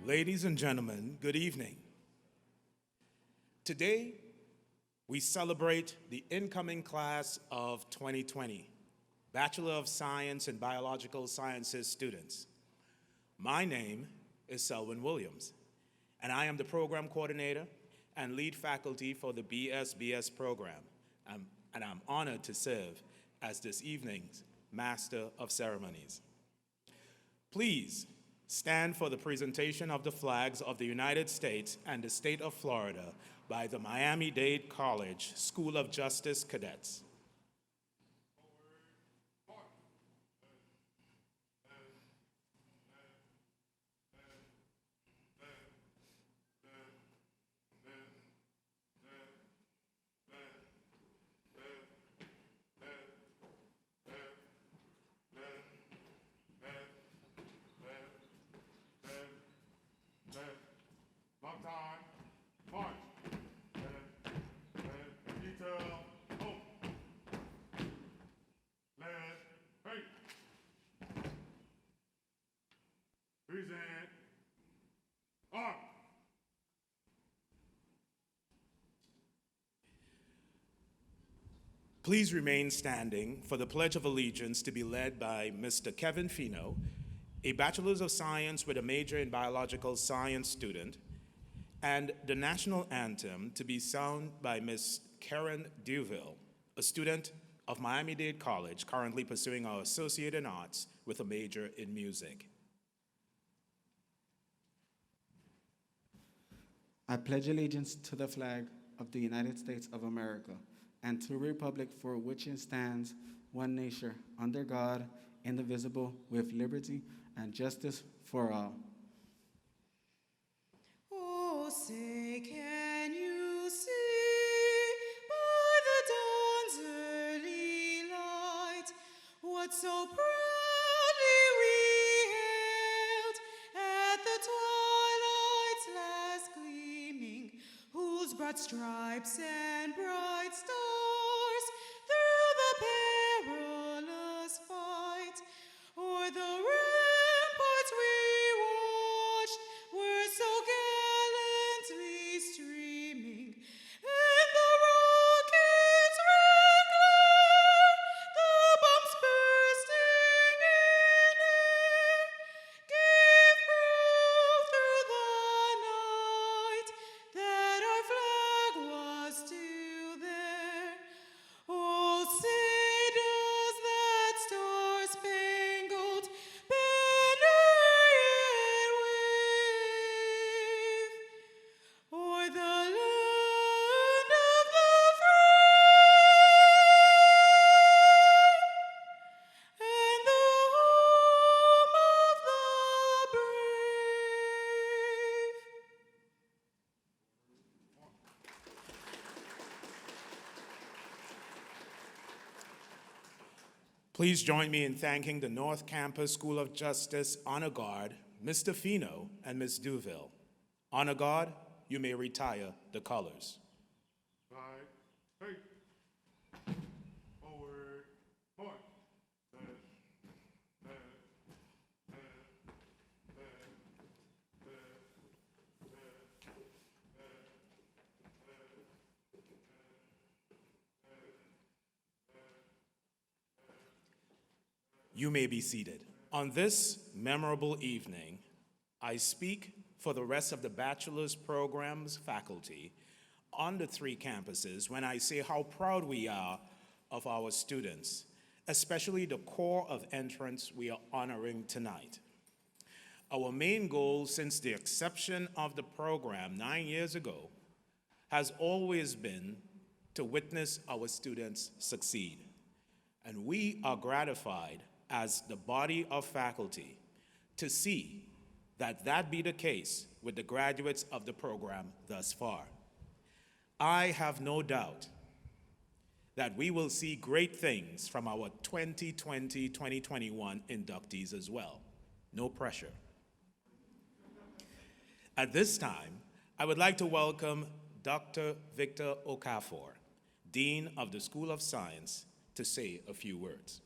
Ladies and gentlemen, good evening. Today, we celebrate the incoming class of 2020, Bachelor of Science in Biological Sciences students. My name is Selwyn Williams, and I am the program coordinator and lead faculty for the BSBS program, and I'm honored to serve as this evening's Master of Ceremonies. Please stand for the presentation of the flags of the United States and the state of Florida by the Miami-Dade College School of Justice cadets. Present. Arm. Please remain standing for the Pledge of Allegiance to be led by Mr. Kevin Fino, a Bachelor's of Science with a major in Biological Science student, and the National Anthem to be sung by Ms. Karen Duville, a student of Miami-Dade College currently pursuing our Associate in Arts with a major in music. I pledge allegiance to the flag of the United States of America and to the republic for which it stands, one nation, under God, indivisible, with liberty and justice for all. Oh, say, can you see by the dawn's early light what so proudly we hailed at the twilight's last gleaming, whose broad stripes and bright stars through the perilous fight o'er the ramparts we watched were so gallantly streaming, and the rockets ran clear, the bombs bursting in air gave proof through the night that our flag was still there. Oh, say does that star-spangled banner yet wave o'er the land of the free and the home of the brave? Please join me in thanking the North Campus School of Justice Honor Guard, Mr. Fino and Ms. Duville. Honor Guard, you may retire the colors. Right. Hey. Forward. Point. You may be seated. On this memorable evening, I speak for the rest of the bachelor's program's faculty on the 3 campuses when I say how proud we are of our students, especially the core of entrants we are honoring tonight. Our main goal since the inception of the program 9 years ago has always been to witness our students succeed. And we are gratified as the body of faculty to see that be the case with the graduates of the program thus far. I have no doubt that we will see great things from our 2020-2021 inductees as well. No pressure. At this time, I would like to welcome Dr. Victor Okafor, Dean of the School of Science, to say a few words.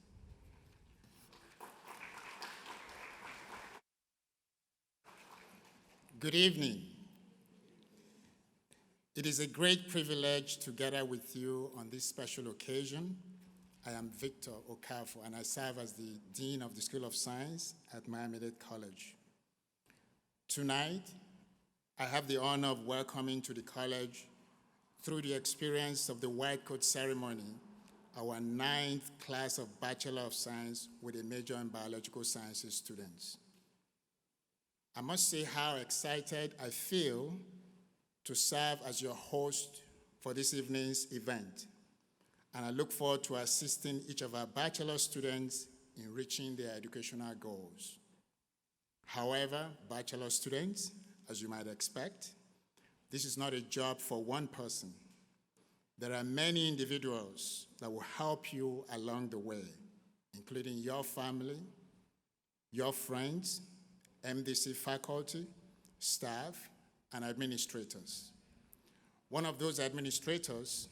Good evening. It is a great privilege to gather with you on this special occasion. I am Victor Okafor, and I serve as the Dean of the School of Science at Miami-Dade College. Tonight, I have the honor of welcoming to the college, through the experience of the white coat ceremony, our 9th class of Bachelor of Science with a major in Biological Sciences students. I must say how excited I feel to serve as your host for this evening's event, and I look forward to assisting each of our bachelor students in reaching their educational goals. However, bachelor students, as you might expect, this is not a job for one person. There are many individuals that will help you along the way, including your family, your friends, MDC faculty, staff, and administrators. One of those administrators,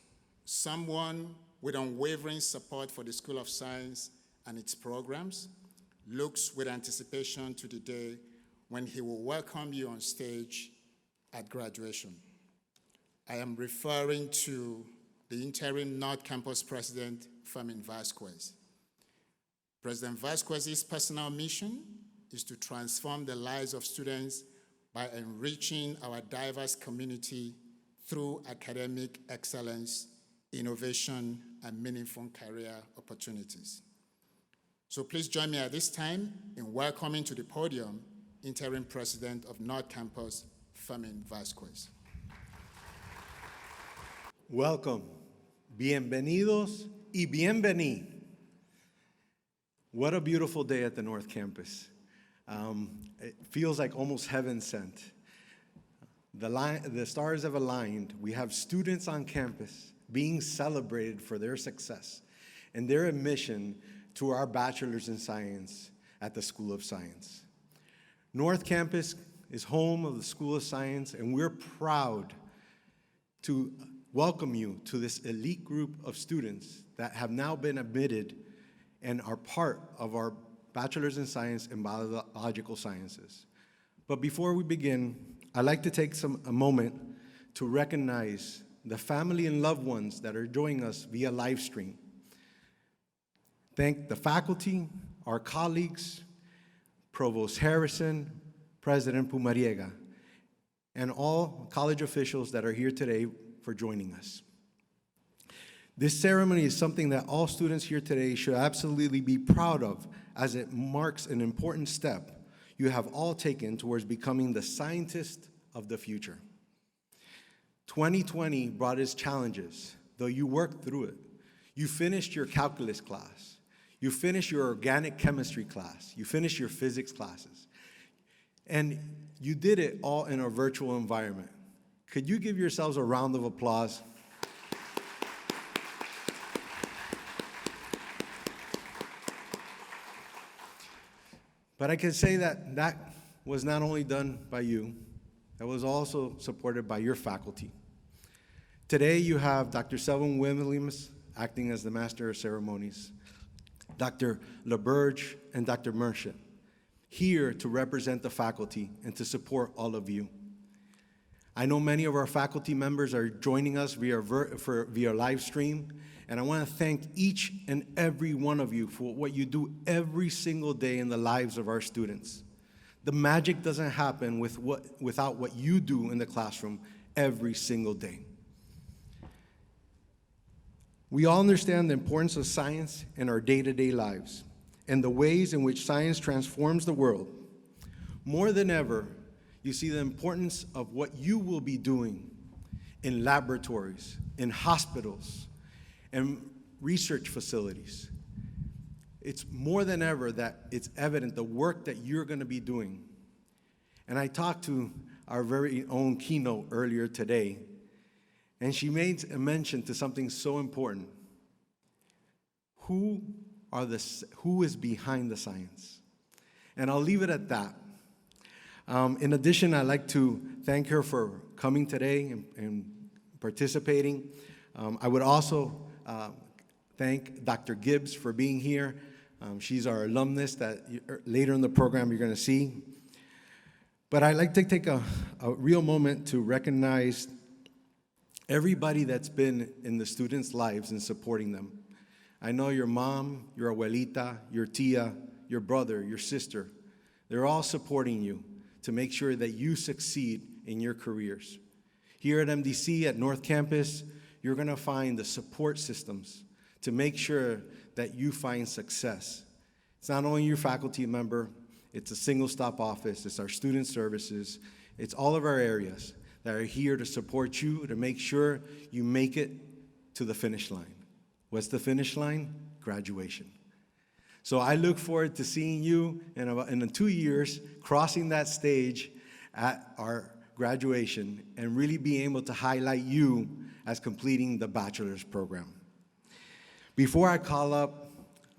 someone with unwavering support for the School of Science and its programs, looks with anticipation to the day when he will welcome you on stage at graduation. I am referring to the interim North Campus President, Fermin Vasquez. President Vasquez's personal mission is to transform the lives of students by enriching our diverse community through academic excellence, innovation, and meaningful career opportunities. So please join me at this time in welcoming to the podium Interim President of North Campus, Fermin Vasquez. Welcome. Bienvenidos y bienvení. What a beautiful day at the North Campus. It feels like almost heaven sent. The stars have aligned. We have students on campus being celebrated for their success and their admission to our bachelor's in science at the School of Science. North Campus is home of the School of Science, and we're proud to welcome you to this elite group of students that have now been admitted and are part of our Bachelor's in Science and Biological Sciences. But before we begin, I'd like to take a moment to recognize the family and loved ones that are joining us via live stream. Thank the faculty, our colleagues, Provost Harrison, President Pumariega, and all college officials that are here today for joining us. This ceremony is something that all students here today should absolutely be proud of, as it marks an important step you have all taken towards becoming the scientist of the future. 2020 brought its challenges, though you worked through it. You finished your calculus class. You finished your organic chemistry class. You finished your physics classes. And you did it all in a virtual environment. Could you give yourselves a round of applause? But I can say that that was not only done by you, that was also supported by your faculty. Today you have Dr. Selvin Williams acting as the Master of Ceremonies, Dr. LaBerge and Dr. Merchant, here to represent the faculty and to support all of you. I know many of our faculty members are joining us via live stream, and I want to thank each and every one of you for what you do every single day in the lives of our students. The magic doesn't happen without what you do in the classroom every single day. We all understand the importance of science in our day-to-day lives and the ways in which science transforms the world. More than ever, you see the importance of what you will be doing in laboratories, in hospitals, and research facilities. It's more than ever that it's evident the work that you're going to be doing. And I talked to our very own keynote earlier today, and she made a mention to something so important. Who is behind the science? And I'll leave it at that. In addition, I'd like to thank her for coming today and participating. I would also thank Dr. Gibbs for being here. She's our alumnus that later in the program you're going to see. But I'd like to take a real moment to recognize everybody that's been in the students' lives and supporting them. I know your mom, your abuelita, your tia, your brother, your sister. They're all supporting you to make sure that you succeed in your careers. Here at MDC, at North Campus, you're gonna find the support systems to make sure that you find success. It's not only your faculty member, it's a single-stop office, it's our student services, it's all of our areas that are here to support you, to make sure you make it to the finish line. What's the finish line? Graduation. So I look forward to seeing you in 2 years, crossing that stage at our graduation and really being able to highlight you as completing the bachelor's program. Before I call up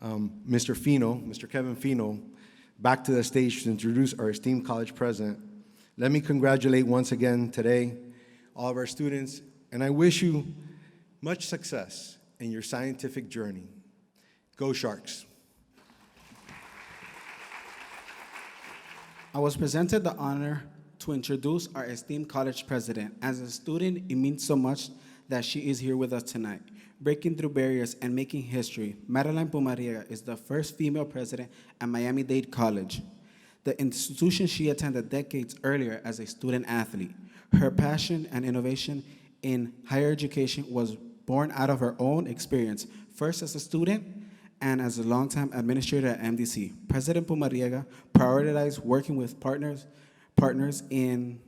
Mr. Fino, Mr. Kevin Fino, back to the stage to introduce our esteemed college president, let me congratulate once again today all of our students, and I wish you much success in your scientific journey. Go Sharks. I was presented the honor to introduce our esteemed college president. As a student, it means so much that she is here with us tonight. Breaking through barriers and making history, Madeline Pumariega is the first female president at Miami-Dade College, the institution she attended decades earlier as a student athlete. Her passion and innovation in higher education was born out of her own experience, first as a student and as a longtime administrator at MDC. President Pumariega prioritized working with partners in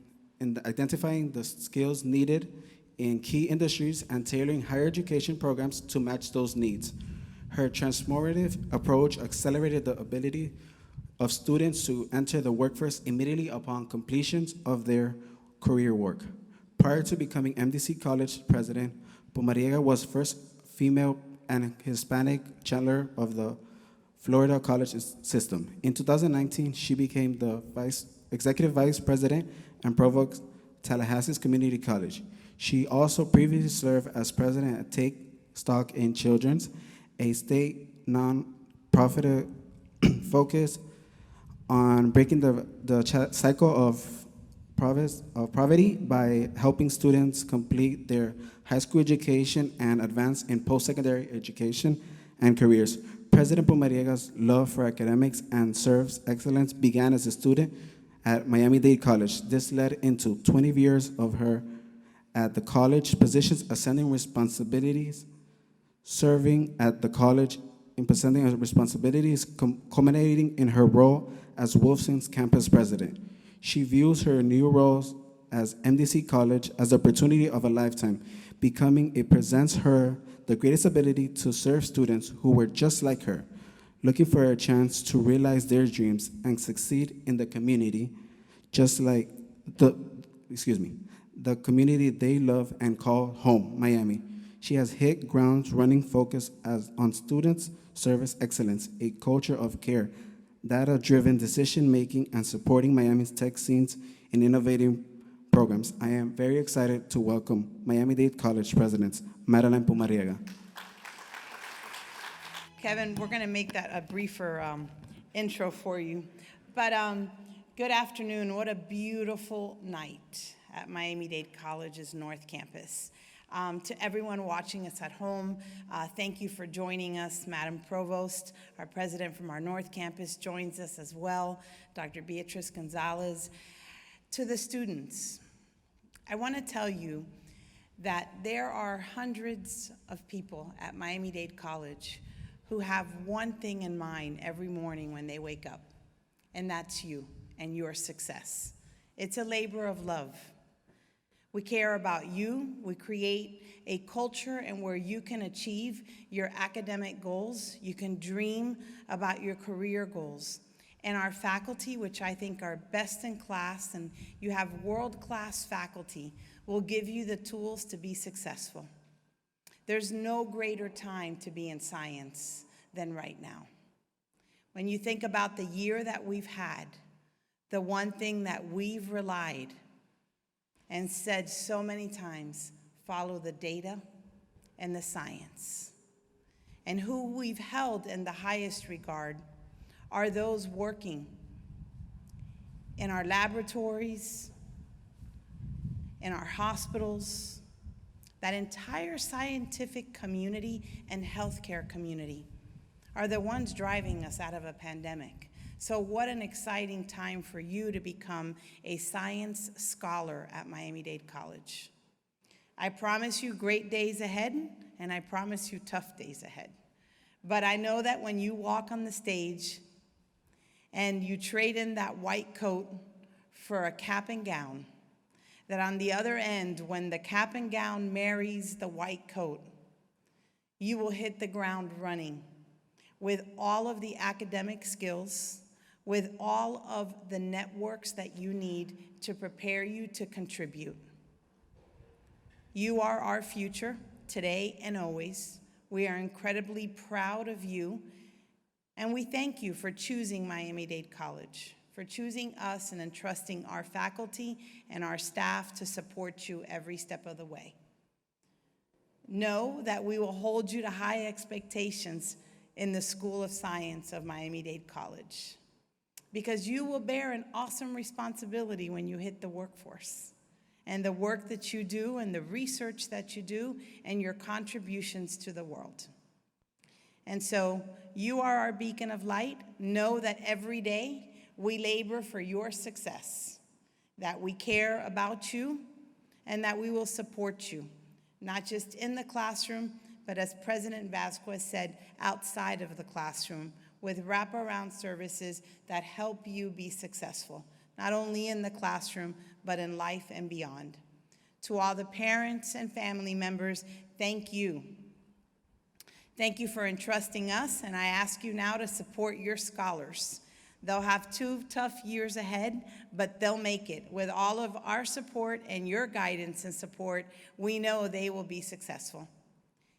identifying the skills needed in key industries and tailoring higher education programs to match those needs. Her transformative approach accelerated the ability of students to enter the workforce immediately upon completion of their career work. Prior to becoming MDC College president, Pumariega was first female and Hispanic chancellor of the Florida college system. In 2019, she became the executive vice president and provost Tallahassee's Community College. She also previously served as president at Take Stock in Children's, a state non-profit focused on breaking the cycle of poverty by helping students complete their high school education and advance in post-secondary education and careers. President Pumariega's love for academics and serves excellence began as a student at Miami-Dade College. This led into 20 years of her at the college, positions ascending responsibilities, serving at the college in presenting responsibilities, culminating in her role as Wolfson's campus president. She views her new roles as MDC College as the opportunity of a lifetime, becoming it presents her the greatest ability to serve students who were just like her, looking for a chance to realize their dreams and succeed in the community, just like the community they love and call home, Miami. She has hit ground running focus on students' service excellence, a culture of care, data-driven decision-making, and supporting Miami's tech scenes in innovating programs. I am very excited to welcome Miami-Dade College President Madeline Pumariega. Kevin, we're going to make that a briefer intro for you. But good afternoon. What a beautiful night at Miami-Dade College's North Campus. To everyone watching us at home, thank you for joining us. Madam Provost, our president from our North Campus, joins us as well, Dr. Beatrice Gonzalez. To the students, I want to tell you that there are hundreds of people at Miami-Dade College who have one thing in mind every morning when they wake up, and that's you and your success. It's a labor of love. We care about you. We create a culture and where you can achieve your academic goals. You can dream about your career goals. And our faculty, which I think are best in class, and you have world-class faculty, will give you the tools to be successful. There's no greater time to be in science than right now. When you think about the year that we've had, the one thing that we've relied and said so many times, follow the data and the science. And who we've held in the highest regard are those working in our laboratories, in our hospitals, that entire scientific community and healthcare community are the ones driving us out of a pandemic. So what an exciting time for you to become a science scholar at Miami-Dade College. I promise you great days ahead, and I promise you tough days ahead. But I know that when you walk on the stage and you trade in that white coat for a cap and gown, that on the other end, when the cap and gown marries the white coat, you will hit the ground running with all of the academic skills, with all of the networks that you need to prepare you to contribute. You are our future, today and always. We are incredibly proud of you, and we thank you for choosing Miami-Dade College, for choosing us and entrusting our faculty and our staff to support you every step of the way. Know that we will hold you to high expectations in the School of Science of Miami-Dade College, because you will bear an awesome responsibility when you hit the workforce, and the work that you do and the research that you do and your contributions to the world. And so you are our beacon of light. Know that every day we labor for your success, that we care about you, and that we will support you, not just in the classroom, but as President Vasquez said, outside of the classroom, with wraparound services that help you be successful, not only in the classroom, but in life and beyond. To all the parents and family members, thank you. Thank you for entrusting us, and I ask you now to support your scholars. They'll have 2 tough years ahead, but they'll make it. With all of our support and your guidance and support, we know they will be successful.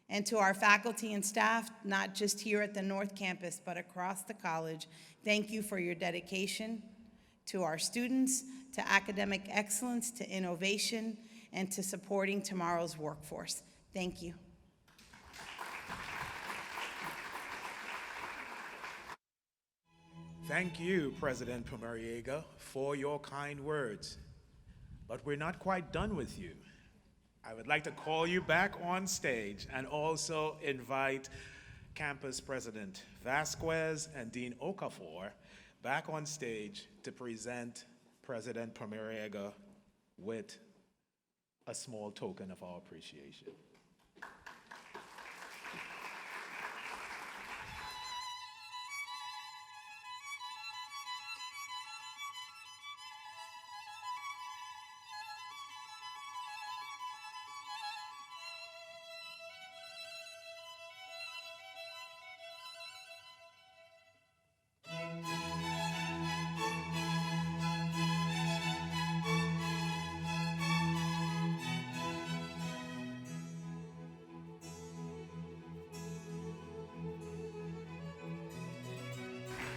And to our faculty and staff, not just here at the North Campus, but across the college, thank you for your dedication to our students, to academic excellence, to innovation, and to supporting tomorrow's workforce. Thank you. Thank you, President Pumariega, for your kind words. But we're not quite done with you. I would like to call you back on stage and also invite Campus President Vasquez and Dean Okafor back on stage to present President Pumariega with a small token of our appreciation.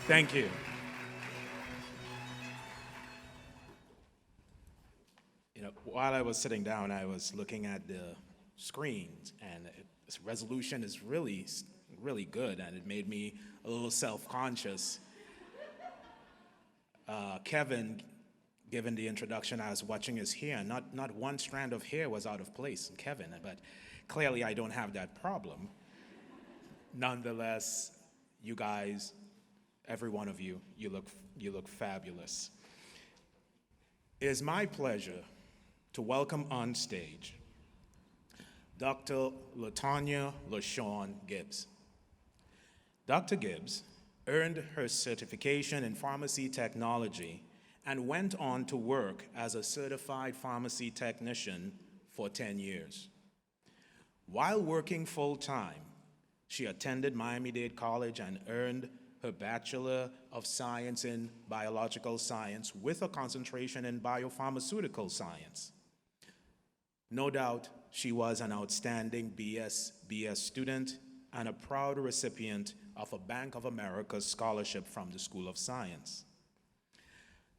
Thank you. You know, while I was sitting down, I was looking at the screens, and this resolution is really, really good, and it made me a little self-conscious. Kevin, given the introduction, I was watching his hair. Not one strand of hair was out of place in Kevin, but clearly I don't have that problem. Nonetheless, you guys, every one of you, you look fabulous. It is my pleasure to welcome on stage Dr. LaTonya LaShawn Gibbs. Dr. Gibbs earned her certification in pharmacy technology and went on to work as a certified pharmacy technician for 10 years. While working full-time, she attended Miami-Dade College and earned her Bachelor of Science in Biological Science with a concentration in biopharmaceutical science. No doubt, she was an outstanding BS student and a proud recipient of a Bank of America scholarship from the School of Science.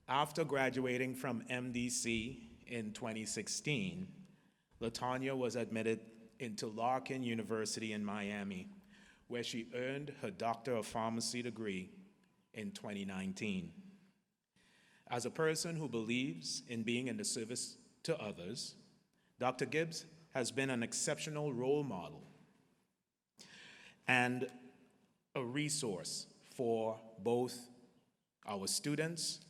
After graduating from MDC in 2016, LaTonya was admitted into Larkin University in Miami, where she earned her Doctor of Pharmacy degree in 2019. As a person who believes in being in the service to others, Dr. Gibbs has been an exceptional role model and a resource for both our students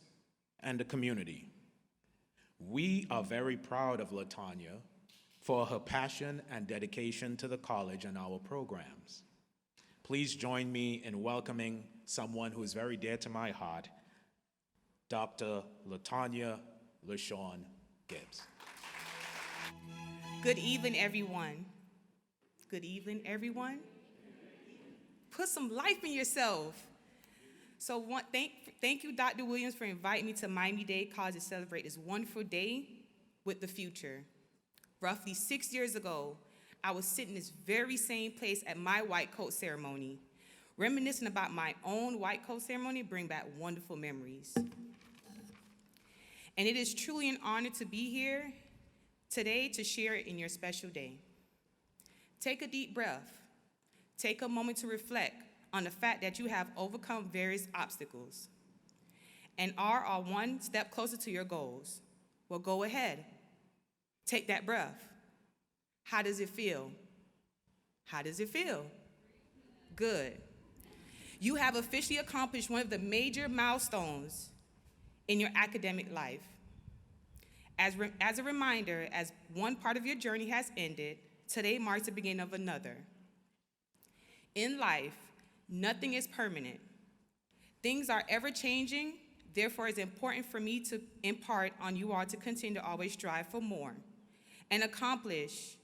and the community. We are very proud of LaTanya for her passion and dedication to the college and our programs. Please join me in welcoming someone who is very dear to my heart, Dr. LaTanya LaShawn Gibbs. Good evening, everyone. Good evening, everyone. Put some life in yourself. So thank you, Dr. Williams, for inviting me to Miami-Dade College to celebrate this wonderful day with the future. Roughly 6 years ago, I was sitting in this very same place at my white coat ceremony. Reminiscing about my own white coat ceremony bring back wonderful memories. And it is truly an honor to be here today to share it in your special day. Take a deep breath. Take a moment to reflect on the fact that you have overcome various obstacles and are one step closer to your goals. Well, go ahead. Take that breath. How does it feel? How does it feel? Good. You have officially accomplished one of the major milestones in your academic life. As a reminder, as one part of your journey has ended, today marks the beginning of another. In life, nothing is permanent. Things are ever changing, therefore it's important for me to impart on you all to continue to always strive for more and accomplish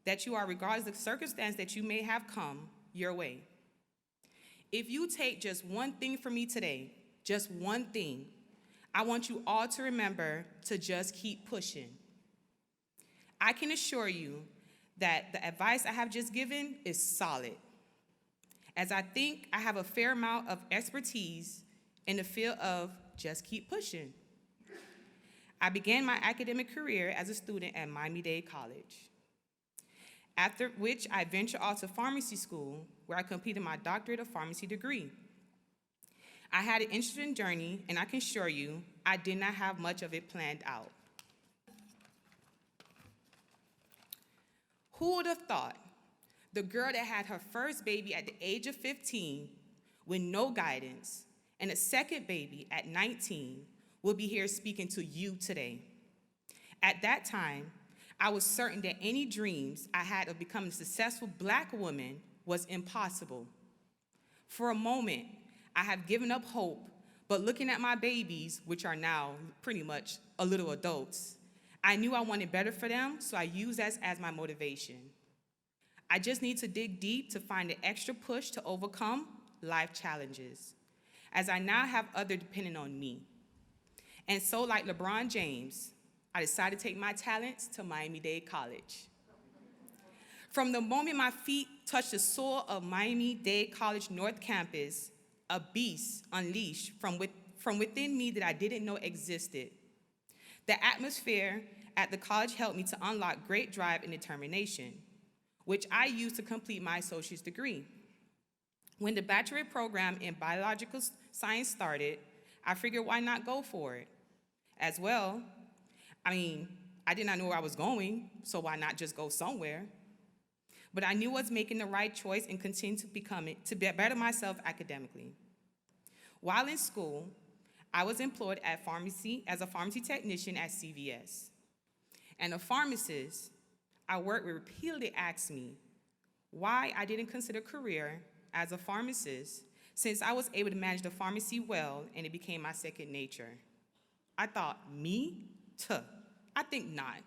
that you are, regardless of the circumstance that you may have come your way. If you take just one thing from me today, just one thing, I want you all to remember to just keep pushing. I can assure you that the advice I have just given is solid, as I think I have a fair amount of expertise in the field of just keep pushing. I began my academic career as a student at Miami-Dade College, after which I ventured off to pharmacy school, where I completed my doctorate of pharmacy degree. I had an interesting journey, and I can assure you, I did not have much of it planned out. Who would have thought the girl that had her first baby at the age of 15 with no guidance and a second baby at 19 will be here speaking to you today? At that time, I was certain that any dreams I had of becoming a successful Black woman was impossible. For a moment, I have given up hope, but looking at my babies, which are now pretty much a little adults, I knew I wanted better for them, so I used that as my motivation. I just need to dig deep to find the extra push to overcome life challenges, as I now have others depending on me. And so, like LeBron James, I decided to take my talents to Miami-Dade College. From the moment my feet touched the soil of Miami-Dade College North Campus, a beast unleashed from within me that I didn't know existed. The atmosphere at the college helped me to unlock great drive and determination, which I used to complete my associate's degree. When the bachelorette program in biological science started, I figured why not go for it? As well, I did not know where I was going, so why not just go somewhere? But I knew I was making the right choice and continued to better myself academically. While in school, I was employed as a pharmacy technician at CVS. And a pharmacist I worked with repeatedly asked me why I didn't consider a career as a pharmacist, since I was able to manage the pharmacy well and it became my second nature. I thought, me? I think not.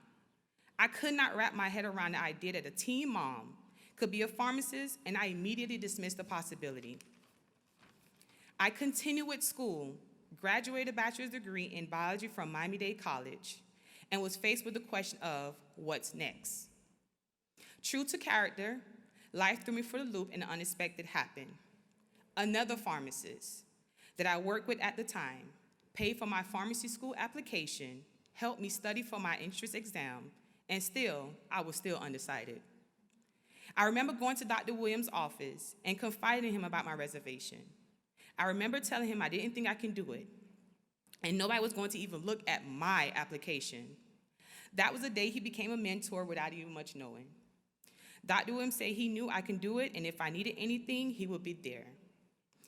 I could not wrap my head around the idea that a teen mom could be a pharmacist, and I immediately dismissed the possibility. I continued with school, graduated a bachelor's degree in biology from Miami-Dade College, and was faced with the question of what's next. True to character, life threw me for the loop and the unexpected happened. Another pharmacist that I worked with at the time paid for my pharmacy school application, helped me study for my entrance exam, and I was still undecided. I remember going to Dr. Williams' office and confiding in him about my reservation. I remember telling him I didn't think I can do it. and nobody was going to even look at my application. That was the day he became a mentor without even much knowing. Dr. Williams said he knew I can do it, and if I needed anything, he would be there.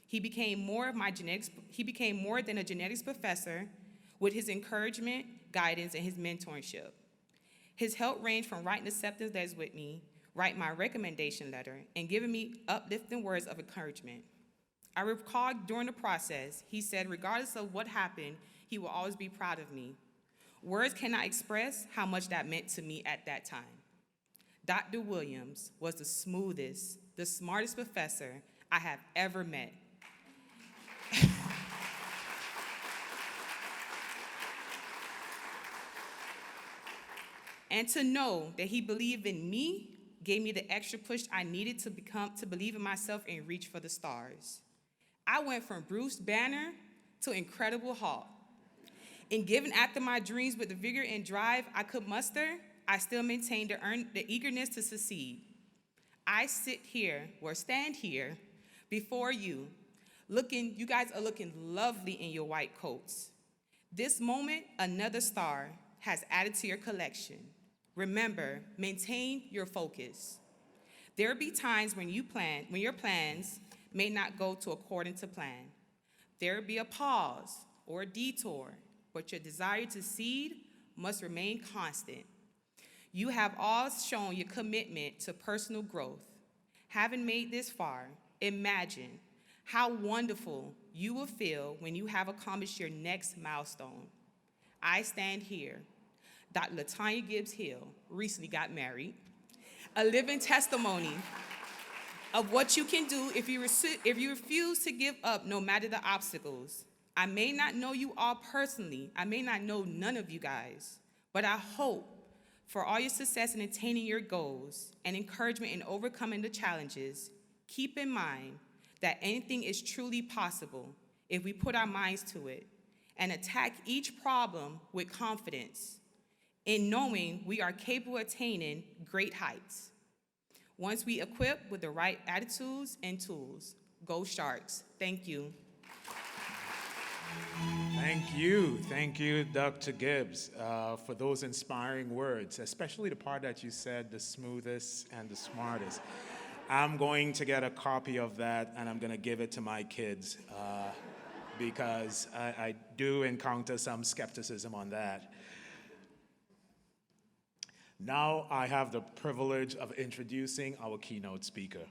He became more than a genetics professor with his encouragement, guidance, and his mentorship. His help ranged from writing acceptance letters with me, writing my recommendation letter, and giving me uplifting words of encouragement. I recall during the process, he said regardless of what happened, he will always be proud of me. Words cannot express how much that meant to me at that time. Dr. Williams was the smoothest, the smartest professor I have ever met. And to know that he believed in me gave me the extra push I needed to believe in myself and reach for the stars. I went from Bruce Banner to Incredible Hulk. In giving after my dreams with the vigor and drive I could muster, I still maintained the eagerness to succeed. I stand here before you, you guys are looking lovely in your white coats. This moment, another star has added to your collection. Remember, maintain your focus. There will be times when your plans may not go according to plan. There will be a pause or a detour, but your desire to succeed must remain constant. You have all shown your commitment to personal growth. Having made this far, imagine how wonderful you will feel when you have accomplished your next milestone. I stand here. Dr. Latanya Gibbs Hill recently got married, a living testimony of what you can do if you refuse to give up no matter the obstacles. I may not know you all personally, I may not know none of you guys, but I hope for all your success in attaining your goals and encouragement in overcoming the challenges. Keep in mind that anything is truly possible if we put our minds to it and attack each problem with confidence, in knowing we are capable of attaining great heights. Once we equip with the right attitudes and tools. Go Sharks. Thank you. Thank you, Dr. Gibbs, for those inspiring words, especially the part that you said, the smoothest and the smartest. I'm going to get a copy of that, and I'm going to give it to my kids, because I do encounter some skepticism on that. Now I have the privilege of introducing our keynote speaker.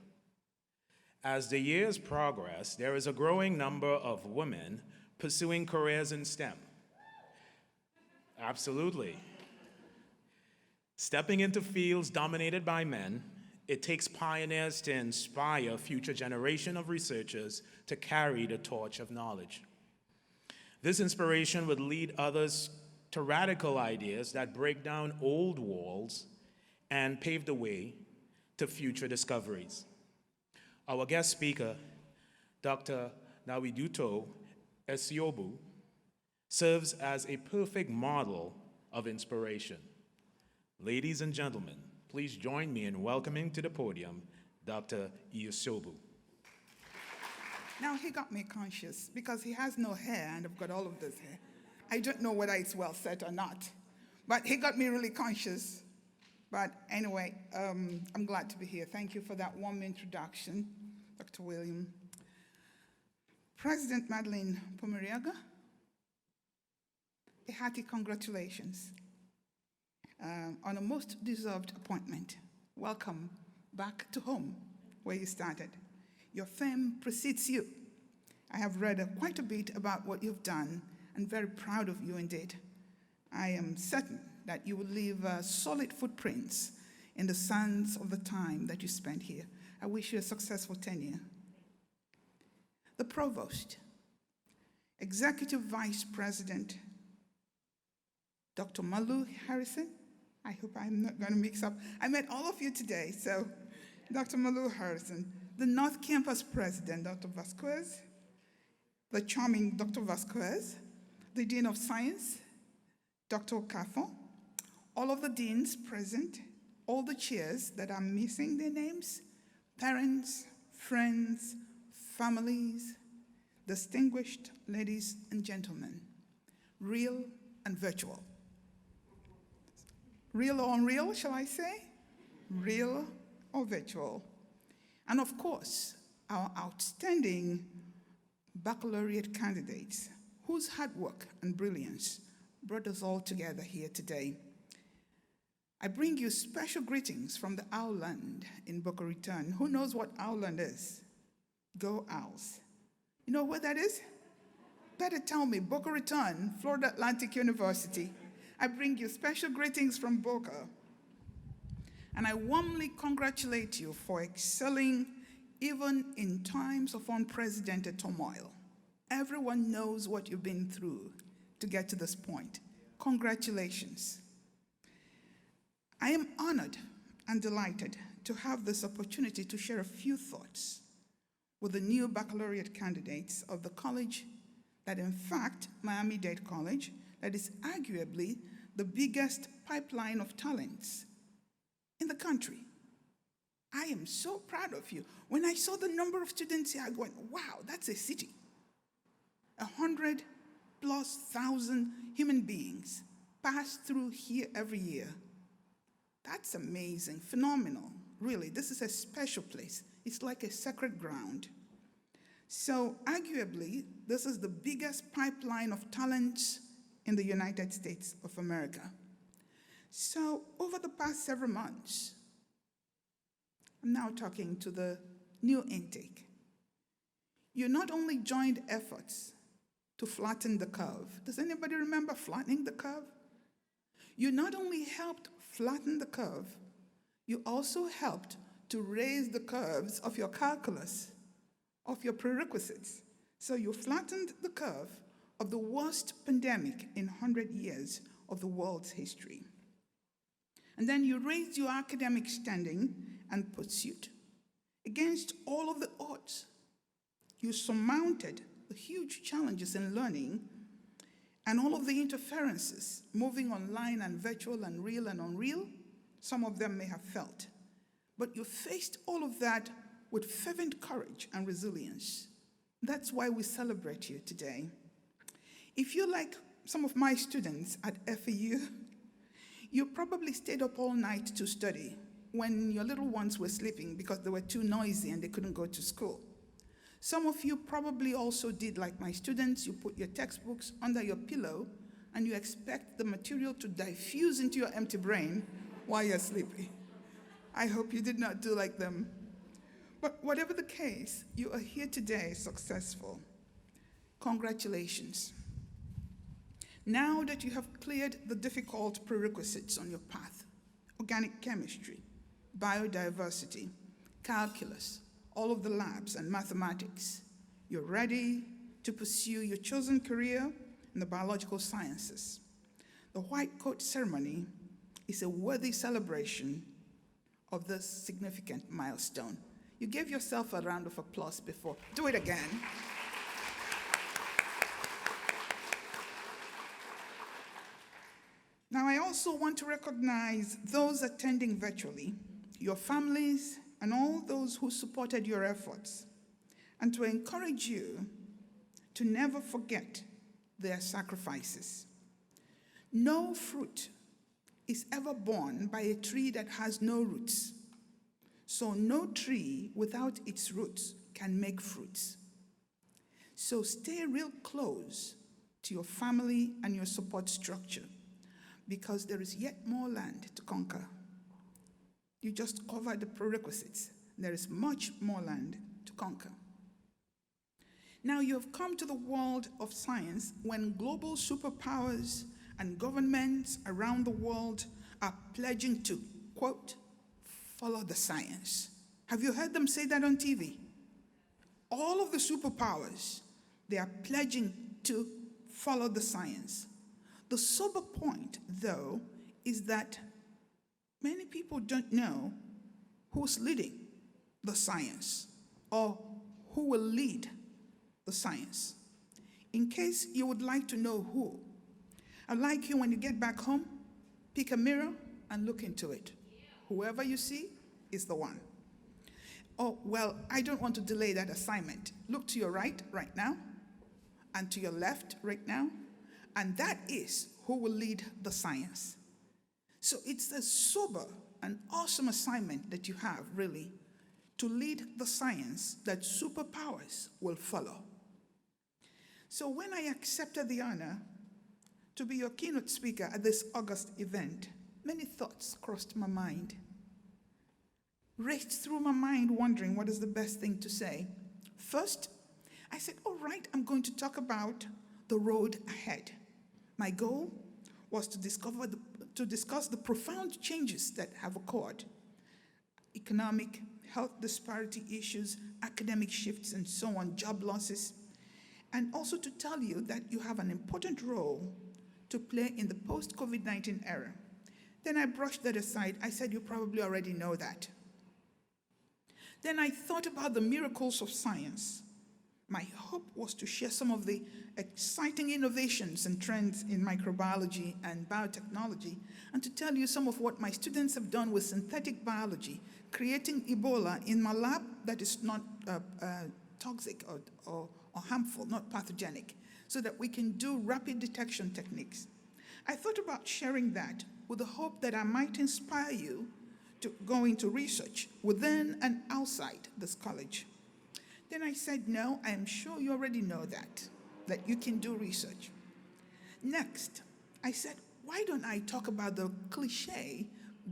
As the years progress, there is a growing number of women pursuing careers in STEM. Absolutely. Stepping into fields dominated by men, it takes pioneers to inspire future generation of researchers to carry the torch of knowledge. This inspiration would lead others to radical ideas that break down old walls and pave the way to future discoveries. Our guest speaker, Dr. Nawiduto Esiobu, serves as a perfect model of inspiration. Ladies and gentlemen, please join me in welcoming to the podium Dr. Esiobu. Now he got me conscious because he has no hair and I've got all of this hair. I don't know whether it's well set or not, but he got me really conscious. But anyway, I'm glad to be here. Thank you for that warm introduction, Dr. William. President Madeleine Pomeriaga, a hearty congratulations on a most deserved appointment. Welcome back to home, where you started. Your fame precedes you. I have read quite a bit about what you've done, and very proud of you indeed. I am certain that you will leave solid footprints in the sands of the time that you spent here. I wish you a successful tenure. The Provost, Executive Vice President, Dr. Malu Harrison. I hope I'm not going to mix up. I met all of you today, so Dr. Malu Harrison, the North Campus President, Dr. Vasquez, the charming Dr. Vasquez, the Dean of Science, Dr. Okafo, all of the deans present, all the chairs that are missing their names, parents, friends, families, distinguished ladies and gentlemen. real and virtual. Real or unreal, shall I say? Real or virtual. And of course, our outstanding baccalaureate candidates whose hard work and brilliance brought us all together here today. I bring you special greetings from the Owl Land in Boca Raton. Who knows what Owl Land is? Go Owls. You know where that is? Better tell me, Boca Raton, Florida Atlantic University. I bring you special greetings from Boca. And I warmly congratulate you for excelling even in times of unprecedented turmoil. Everyone knows what you've been through to get to this point. Congratulations. I am honored and delighted to have this opportunity to share a few thoughts with the new baccalaureate candidates of the college that, in fact, Miami-Dade College, that is arguably the biggest pipeline of talents in the country. I am so proud of you. When I saw the number of students here, I went, wow, that's a city. 100,000+ human beings pass through here every year. That's amazing, phenomenal, really. This is a special place. It's like a sacred ground. So arguably, this is the biggest pipeline of talents in the United States of America. So over the past several months, I'm now talking to the new intake. You not only joined efforts to flatten the curve. Does anybody remember flattening the curve? You not only helped flatten the curve, you also helped to raise the curves of your calculus, of your prerequisites. So you flattened the curve of the worst pandemic in 100 years of the world's history. And then you raised your academic standing and pursuit. Against all of the odds, you surmounted the huge challenges in learning and all of the interferences, moving online and virtual and real and unreal, some of them may have felt. But you faced all of that with fervent courage and resilience. That's why we celebrate you today. If you're like some of my students at FAU, you probably stayed up all night to study when your little ones were sleeping because they were too noisy and they couldn't go to school. Some of you probably also did like my students. You put your textbooks under your pillow and you expect the material to diffuse into your empty brain while you're sleeping. I hope you did not do like them. But whatever the case, you are here today successful. Congratulations. Now that you have cleared the difficult prerequisites on your path, organic chemistry, biodiversity, calculus, all of the labs and mathematics, you're ready to pursue your chosen career in the biological sciences. The white coat ceremony is a worthy celebration of this significant milestone. You gave yourself a round of applause before. Do it again. Now, I also want to recognize those attending virtually, your families, and all those who supported your efforts, and to encourage you to never forget their sacrifices. No fruit is ever born by a tree that has no roots. So no tree without its roots can make fruits. So stay real close to your family and your support structure, because there is yet more land to conquer. You just covered the prerequisites. There is much more land to conquer. Now you have come to the world of science when global superpowers and governments around the world are pledging to, quote, follow the science. Have you heard them say that on TV? All of the superpowers, they are pledging to follow the science. The sober point, though, is that many people don't know who's leading the science or who will lead the science. In case you would like to know who, I'd like you, when you get back home, pick a mirror and look into it. Whoever you see is the one. Oh, well, I don't want to delay that assignment. Look to your right now, and to your left right now, and that is who will lead the science. So it's a sober and awesome assignment that you have, really, to lead the science that superpowers will follow. So when I accepted the honor to be your keynote speaker at this August event, many thoughts crossed my mind, raced through my mind wondering what is the best thing to say. First, I said, all right, I'm going to talk about the road ahead. My goal was to discuss the profound changes that have occurred: economic, health disparity issues, academic shifts, and so on, job losses, and also to tell you that you have an important role to play in the post-COVID-19 era. Then I brushed that aside. I said, you probably already know that. Then I thought about the miracles of science. My hope was to share some of the exciting innovations and trends in microbiology and biotechnology, and to tell you some of what my students have done with synthetic biology, creating Ebola in my lab that is not toxic or harmful, not pathogenic, so that we can do rapid detection techniques. I thought about sharing that with the hope that I might inspire you to go into research within and outside this college. Then I said, no, I am sure you already know that you can do research. Next, I said, why don't I talk about the cliche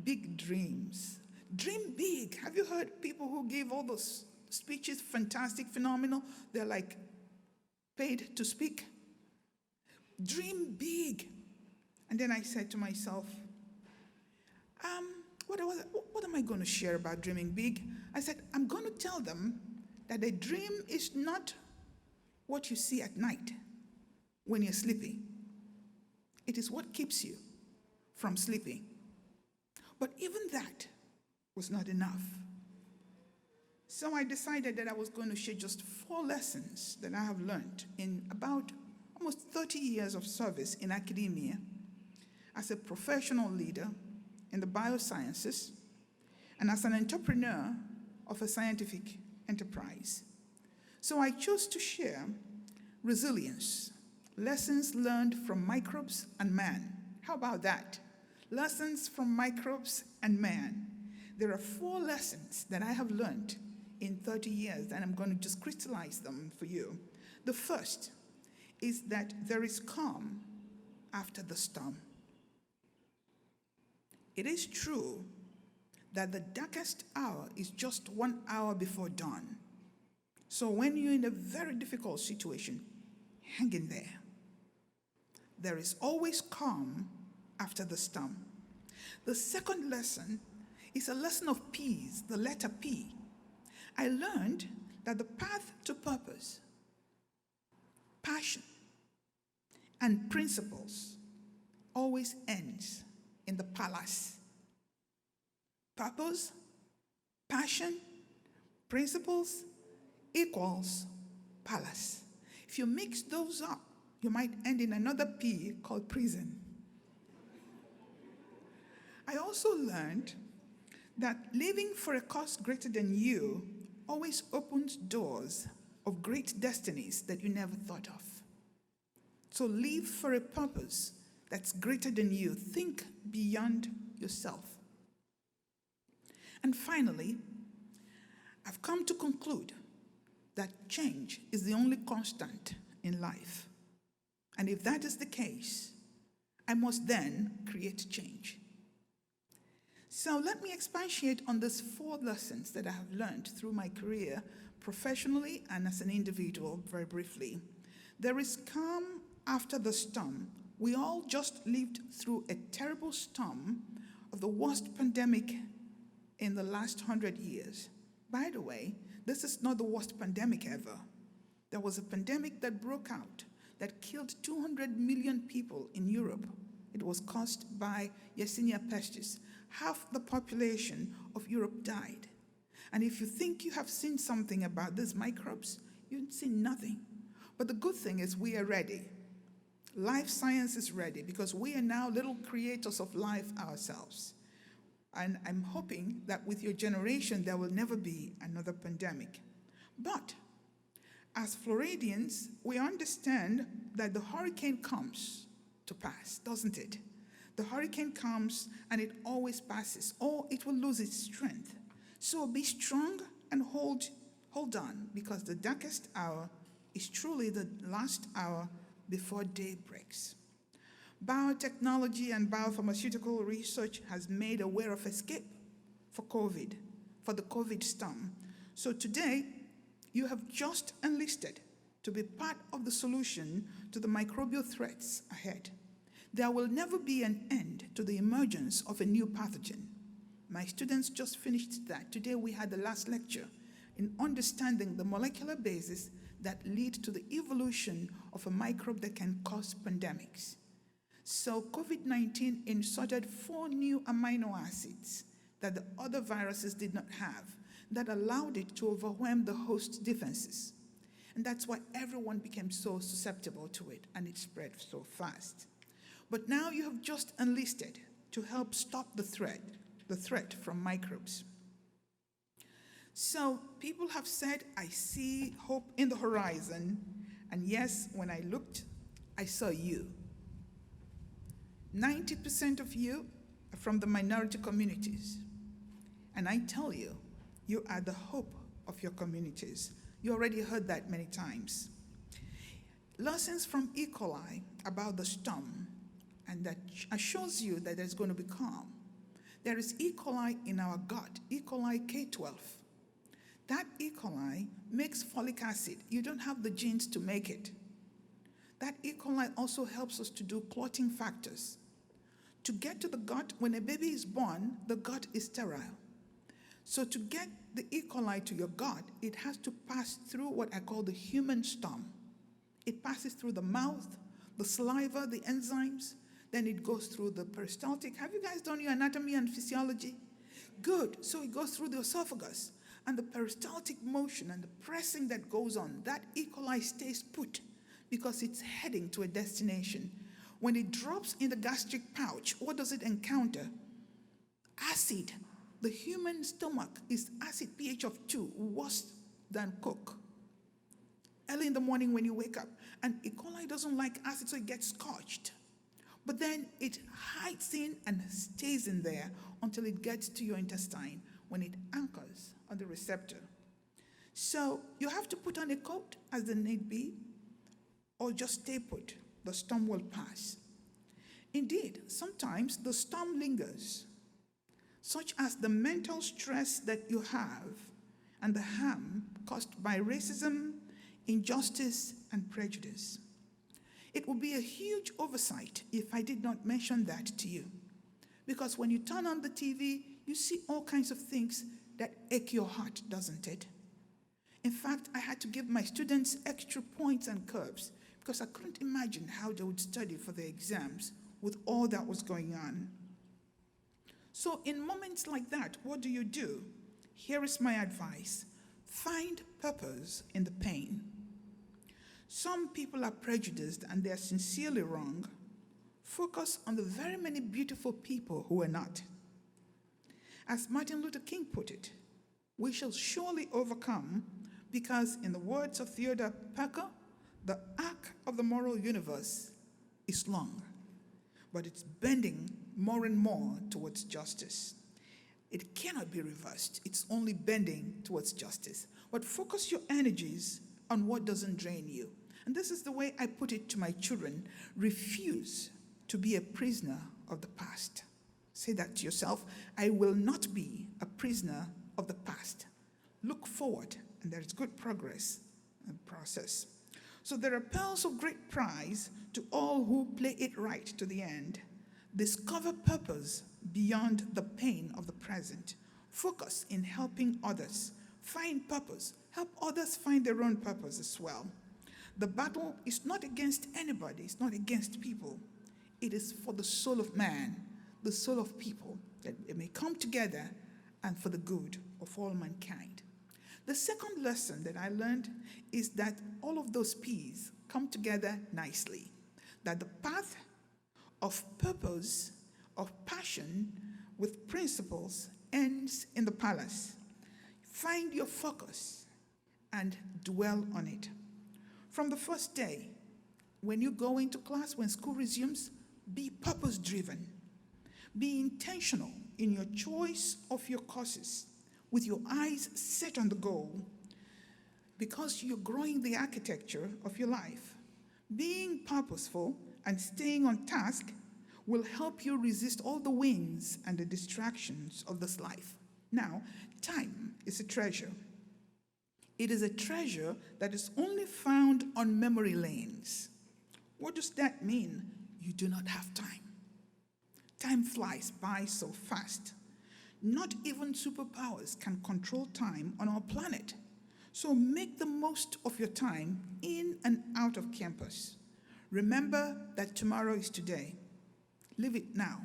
big dreams? Dream big. Have you heard people who give all those speeches, fantastic, phenomenal? They're like paid to speak. Dream big. And then I said to myself, what am I going to share about dreaming big? I said, I'm going to tell them that a dream is not what you see at night when you're sleeping. It is what keeps you from sleeping. But even that was not enough. So I decided that I was going to share just 4 lessons that I have learned in about almost 30 years of service in academia as a professional leader in the biosciences and as an entrepreneur of a scientific enterprise. So I chose to share resilience, lessons learned from microbes and man. How about that? Lessons from microbes and man. There are 4 lessons that I have learned in 30 years, and I'm going to just crystallize them for you. The first is that there is calm after the storm. It is true that the darkest hour is just 1 hour before dawn. So when you're in a very difficult situation, hang in there. There is always calm after the storm. The second lesson is a lesson of P's, the letter P. I learned that the path to purpose, passion, and principles always ends in the palace. Purpose, passion, principles equals palace. If you mix those up, you might end in another P called prison. I also learned that living for a cause greater than you always opens doors of great destinies that you never thought of. So live for a purpose that's greater than you. Think beyond yourself. And finally, I've come to conclude that change is the only constant in life. And if that is the case, I must then create change. So let me expatiate on these 4 lessons that I have learned through my career, professionally and as an individual, very briefly. There is calm after the storm. We all just lived through a terrible storm of the worst pandemic in the last 100 years. By the way, this is not the worst pandemic ever. There was a pandemic that broke out that killed 200 million people in Europe. It was caused by Yersinia pestis. Half the population of Europe died. And if you think you have seen something about these microbes, you've seen nothing. But the good thing is we are ready. Life science is ready because we are now little creators of life ourselves. And I'm hoping that with your generation, there will never be another pandemic. But as Floridians, we understand that the hurricane comes to pass, doesn't it? The hurricane comes and it always passes, or it will lose its strength. So be strong and hold on, because the darkest hour is truly the last hour before day breaks. Biotechnology and biopharmaceutical research has made a way of escape for the COVID storm. So today, you have just enlisted to be part of the solution to the microbial threats ahead. There will never be an end to the emergence of a new pathogen. My students just finished that. Today we had the last lecture in understanding the molecular basis that lead to the evolution of a microbe that can cause pandemics. So COVID-19 inserted 4 new amino acids that the other viruses did not have, that allowed it to overwhelm the host's defenses. And that's why everyone became so susceptible to it, and it spread so fast. But now you have just enlisted to help stop the threat from microbes. So people have said, I see hope in the horizon. And yes, when I looked, I saw you. 90% of you are from the minority communities. And I tell you, you are the hope of your communities. You already heard that many times. Lessons from E. coli about the storm, and that assures you that there's going to be calm. There is E. coli in our gut, E. coli K12. That E. coli makes folic acid. You don't have the genes to make it. That E. coli also helps us to do clotting factors. To get to the gut, when a baby is born, the gut is sterile. So to get the E. coli to your gut, it has to pass through what I call the human storm. It passes through the mouth, the saliva, the enzymes, then it goes through the peristaltic. Have you guys done your anatomy and physiology? Good. So it goes through the esophagus, and the peristaltic motion and the pressing that goes on, that E. coli stays put because it's heading to a destination. When it drops in the gastric pouch, what does it encounter? Acid. The human stomach is acid pH of 2, worse than Coke. Early in the morning when you wake up, and E. coli doesn't like acid, so it gets scorched. But then it hides in and stays in there until it gets to your intestine when it anchors on the receptor. So you have to put on a coat as the need be, or just stay put. The storm will pass. Indeed, sometimes the storm lingers, such as the mental stress that you have and the harm caused by racism, injustice, and prejudice. It would be a huge oversight if I did not mention that to you. Because when you turn on the TV, you see all kinds of things that ache your heart, doesn't it? In fact, I had to give my students extra points and curves because I couldn't imagine how they would study for their exams with all that was going on. So in moments like that, what do? Here is my advice. Find purpose in the pain. Some people are prejudiced and they are sincerely wrong. Focus on the very many beautiful people who are not. As Martin Luther King put it, we shall surely overcome because, in the words of Theodore Parker, the arc of the moral universe is long, but it's bending more and more towards justice. It cannot be reversed. It's only bending towards justice. But focus your energies on what doesn't drain you. And this is the way I put it to my children. Refuse to be a prisoner of the past. Say that to yourself. I will not be a prisoner of the past. Look forward, and there is good progress in the process. So there are pearls of great price to all who play it right to the end. Discover purpose beyond the pain of the present. Focus in helping others. Find purpose. Help others find their own purpose as well. The battle is not against anybody. It's not against people. It is for the soul of man, the soul of people, that they may come together and for the good of all mankind. The second lesson that I learned is that all of those P's come together nicely. That the path of purpose, of passion, with principles ends in the palace. Find your focus and dwell on it. From the first day, when you go into class, when school resumes, Be purpose-driven. Be intentional in your choice of your courses with your eyes set on the goal because you're growing the architecture of your life. Being purposeful and staying on task will help you resist all the winds and the distractions of this life. Now, time is a treasure. It is a treasure that is only found on memory lanes. What does that mean? You do not have time. Time flies by so fast. Not even superpowers can control time on our planet. So make the most of your time in and out of campus. Remember that tomorrow is today. Live it now.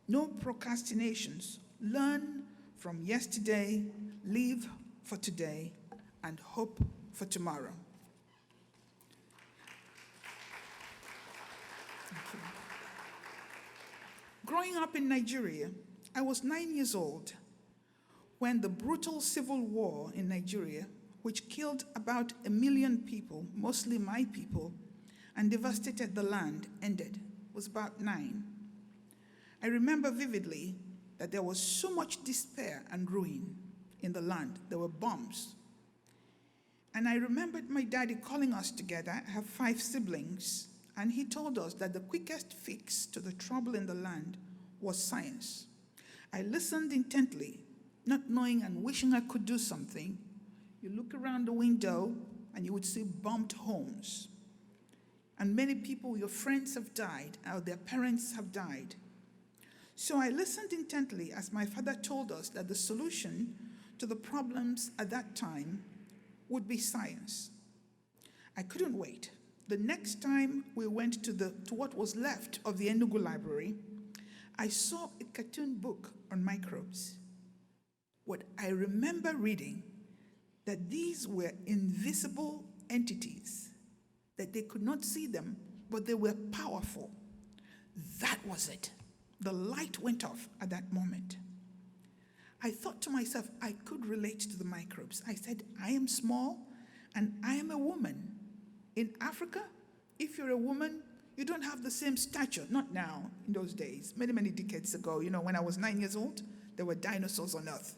No procrastinations. Learn from yesterday, live for today, and hope for tomorrow. Thank you. Growing up in Nigeria, I was 9 years old when the brutal civil war in Nigeria, which killed about 1 million people, mostly my people, and devastated the land, ended. Was about 9. I remember vividly that there was so much despair and ruin in the land. There were bombs. And I remembered my daddy calling us together. I have 5 siblings, and he told us that the quickest fix to the trouble in the land was science. I listened intently, not knowing and wishing I could do something. You look around the window and you would see bombed homes. And many people, your friends have died, or their parents have died. So I listened intently as my father told us that the solution to the problems at that time would be science. I couldn't wait. The next time we went to what was left of the Enugu Library, I saw a cartoon book on microbes. What I remember reading, that these were invisible entities, that they could not see them, but they were powerful. That was it. The light went off at that moment. I thought to myself, I could relate to the microbes. I said, I am small and I am a woman. In Africa, if you're a woman, you don't have the same stature. Not now, in those days. Many, many decades ago, when I was 9 years old, there were dinosaurs on Earth.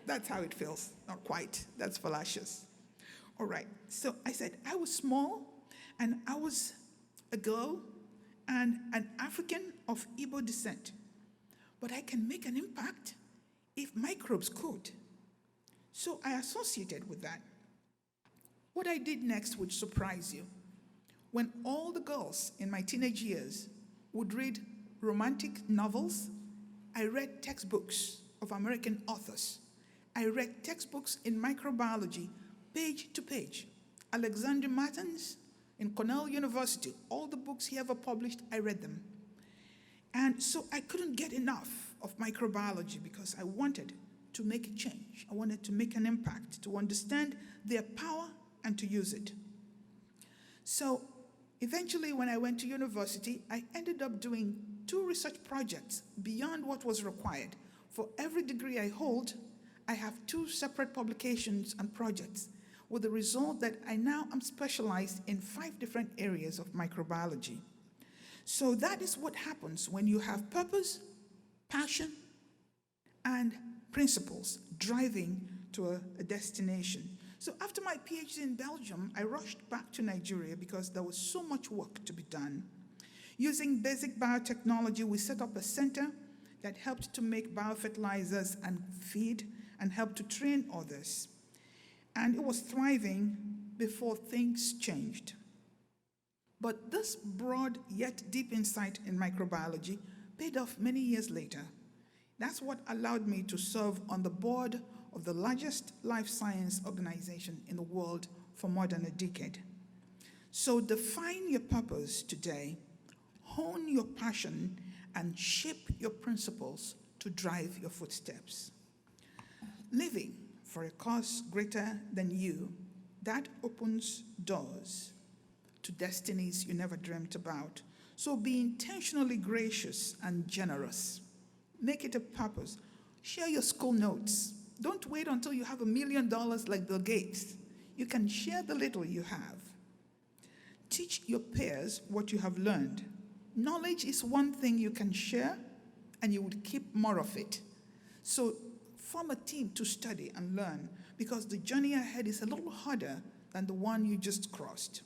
That's how it feels. Not quite. That's fallacious. All right. So I said, I was small and I was a girl and an African of Igbo descent. But I can make an impact if microbes could. So I associated with that. What I did next would surprise you. When all the girls in my teenage years would read romantic novels, I read textbooks of American authors. I read textbooks in microbiology, page to page. Alexander Martins in Cornell University, all the books he ever published, I read them. And so I couldn't get enough of microbiology because I wanted to make a change. I wanted to make an impact, to understand their power and to use it. So eventually, when I went to university, I ended up doing 2 research projects beyond what was required. For every degree I hold, I have 2 separate publications and projects, with the result that I now am specialized in 5 different areas of microbiology. So that is what happens when you have purpose, passion, and principles driving to a destination. So after my PhD in Belgium, I rushed back to Nigeria because there was so much work to be done. Using basic biotechnology, we set up a center that helped to make biofertilizers and feed and helped to train others. And it was thriving before things changed. But this broad yet deep insight in microbiology paid off many years later. That's what allowed me to serve on the board of the largest life science organization in the world for more than a decade. So define your purpose today, hone your passion, and shape your principles to drive your footsteps. Living for a cause greater than you, that opens doors to destinies you never dreamt about. So be intentionally gracious and generous. Make it a purpose. Share your school notes. Don't wait until you have $1 million like Bill Gates. You can share the little you have. Teach your peers what you have learned. knowledge is one thing you can share, and you would keep more of it. So form a team to study and learn, because the journey ahead is a little harder than the one you just crossed.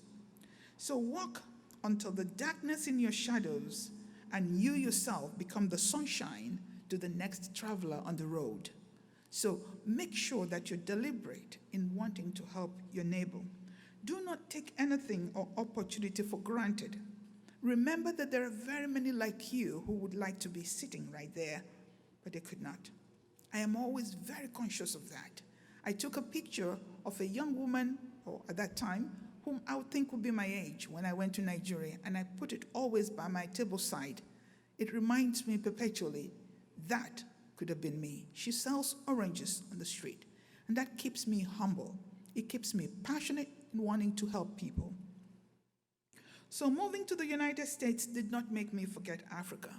So walk until the darkness in your shadows and you yourself become the sunshine to the next traveler on the road. So make sure that you're deliberate in wanting to help your neighbor. Do not take anything or opportunity for granted. Remember that there are very many like you who would like to be sitting right there, but they could not. I am always very conscious of that. I took a picture of a young woman, or at that time, whom I would think would be my age when I went to Nigeria, and I put it always by my table side. It reminds me perpetually that could have been me. She sells oranges on the street, and that keeps me humble. It keeps me passionate in wanting to help people. So moving to the United States did not make me forget Africa.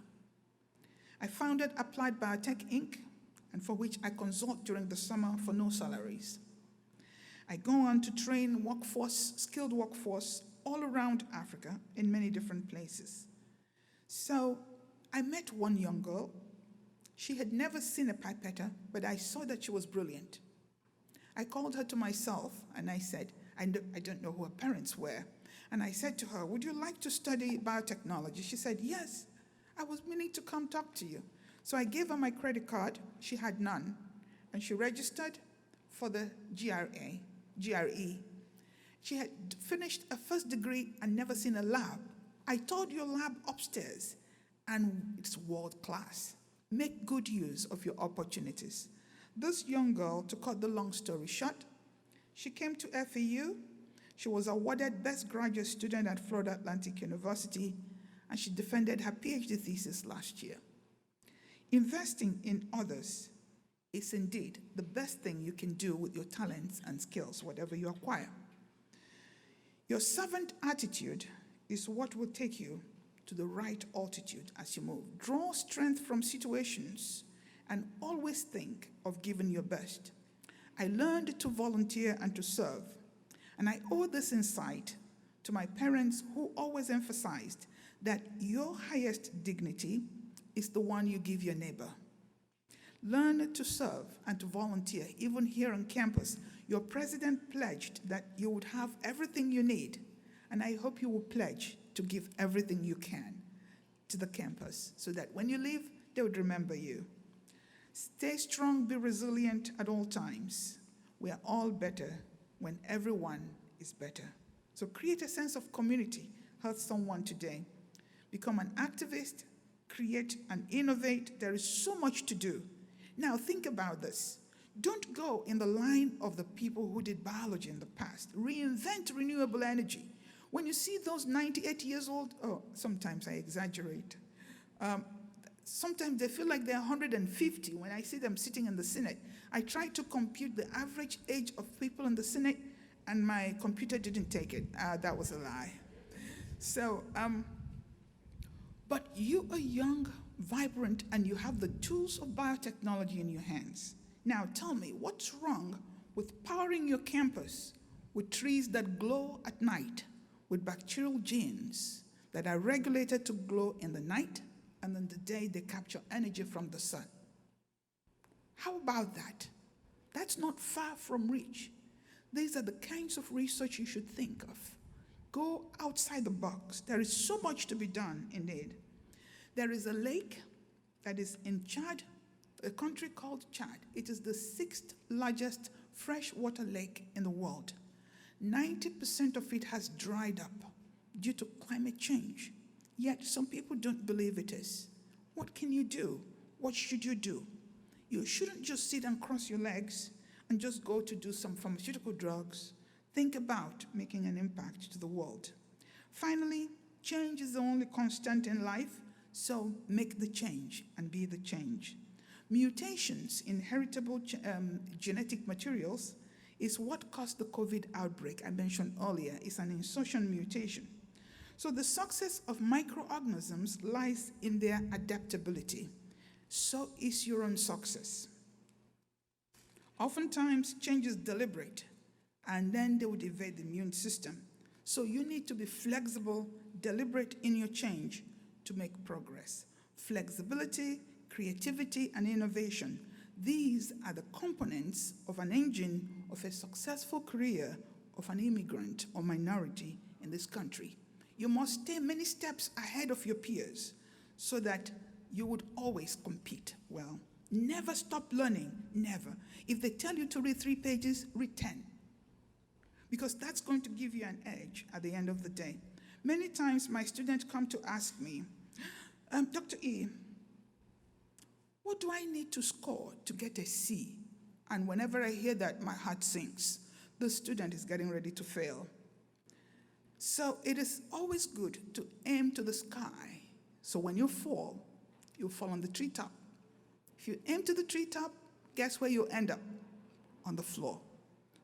I founded Applied Biotech Inc., and for which I consult during the summer for no salaries. I go on to train workforce, skilled workforce all around Africa in many different places. So I met one young girl. She had never seen a pipetta, but I saw that she was brilliant. I called her to myself and I said, I don't know who her parents were. And I said to her, would you like to study biotechnology? She said, yes, I was meaning to come talk to you. So I gave her my credit card. She had none. And she registered for the GRE. She had finished a first degree and never seen a lab. I toured your lab upstairs, and it's world class. Make good use of your opportunities. This young girl, to cut the long story short, she came to FAU. She was awarded Best Graduate Student at Florida Atlantic University, and she defended her PhD thesis last year. Investing in others is indeed the best thing you can do with your talents and skills, whatever you acquire. Your servant attitude is what will take you to the right altitude as you move. Draw strength from situations and always think of giving your best. I learned to volunteer and to serve, and I owe this insight to my parents, who always emphasized that your highest dignity is the one you give your neighbor. Learn to serve and to volunteer. Even here on campus, your president pledged that you would have everything you need, and I hope you will pledge to give everything you can to the campus so that when you leave, they would remember you. Stay strong, be resilient at all times. We are all better when everyone is better. So create a sense of community. Help someone today. Become an activist, create and innovate. There is so much to do. Now think about this. Don't go in the line of the people who did biology in the past. Reinvent renewable energy. When you see those 98 years old, oh, sometimes I exaggerate. Sometimes they feel like they're 150 when I see them sitting in the Senate. I tried to compute the average age of people in the Senate, and my computer didn't take it. That was a lie. So, but you are young, vibrant, and you have the tools of biotechnology in your hands. Now tell me, what's wrong with powering your campus with trees that glow at night, with bacterial genes that are regulated to glow in the night, and in the day they capture energy from the sun? How about that? That's not far from reach. These are the kinds of research you should think of. Go outside the box. There is so much to be done, indeed. There is a lake that is in Chad, a country called Chad. It is the 6th largest freshwater lake in the world. 90% of it has dried up due to climate change. Yet some people don't believe it is. What can you do? What should you do? You shouldn't just sit and cross your legs and just go to do some pharmaceutical drugs. Think about making an impact to the world. Finally, change is the only constant in life, so make the change and be the change. Mutations in heritable genetic materials is what caused the COVID outbreak I mentioned earlier. It's an insertion mutation. So the success of microorganisms lies in their adaptability. So is your own success. Oftentimes, change is deliberate, and then they would evade the immune system. So you need to be flexible, deliberate in your change, to make progress. Flexibility, creativity, and innovation. These are the components of an engine of a successful career of an immigrant or minority in this country. You must stay many steps ahead of your peers so that you would always compete well. Never stop learning, never. If they tell you to read 3 pages, read 10. Because that's going to give you an edge at the end of the day. Many times my students come to ask me, Dr. E, what do I need to score to get a C? And whenever I hear that, my heart sinks. The student is getting ready to fail. So it is always good to aim to the sky. So when you fall on the treetop. If you aim to the treetop, guess where you'll end up? On the floor.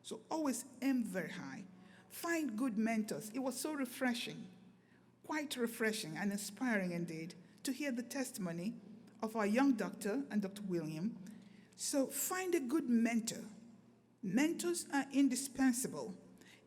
So always aim very high. Find good mentors. It was so refreshing, quite refreshing and inspiring indeed, to hear the testimony of our young doctor and Dr. William. So find a good mentor. Mentors are indispensable.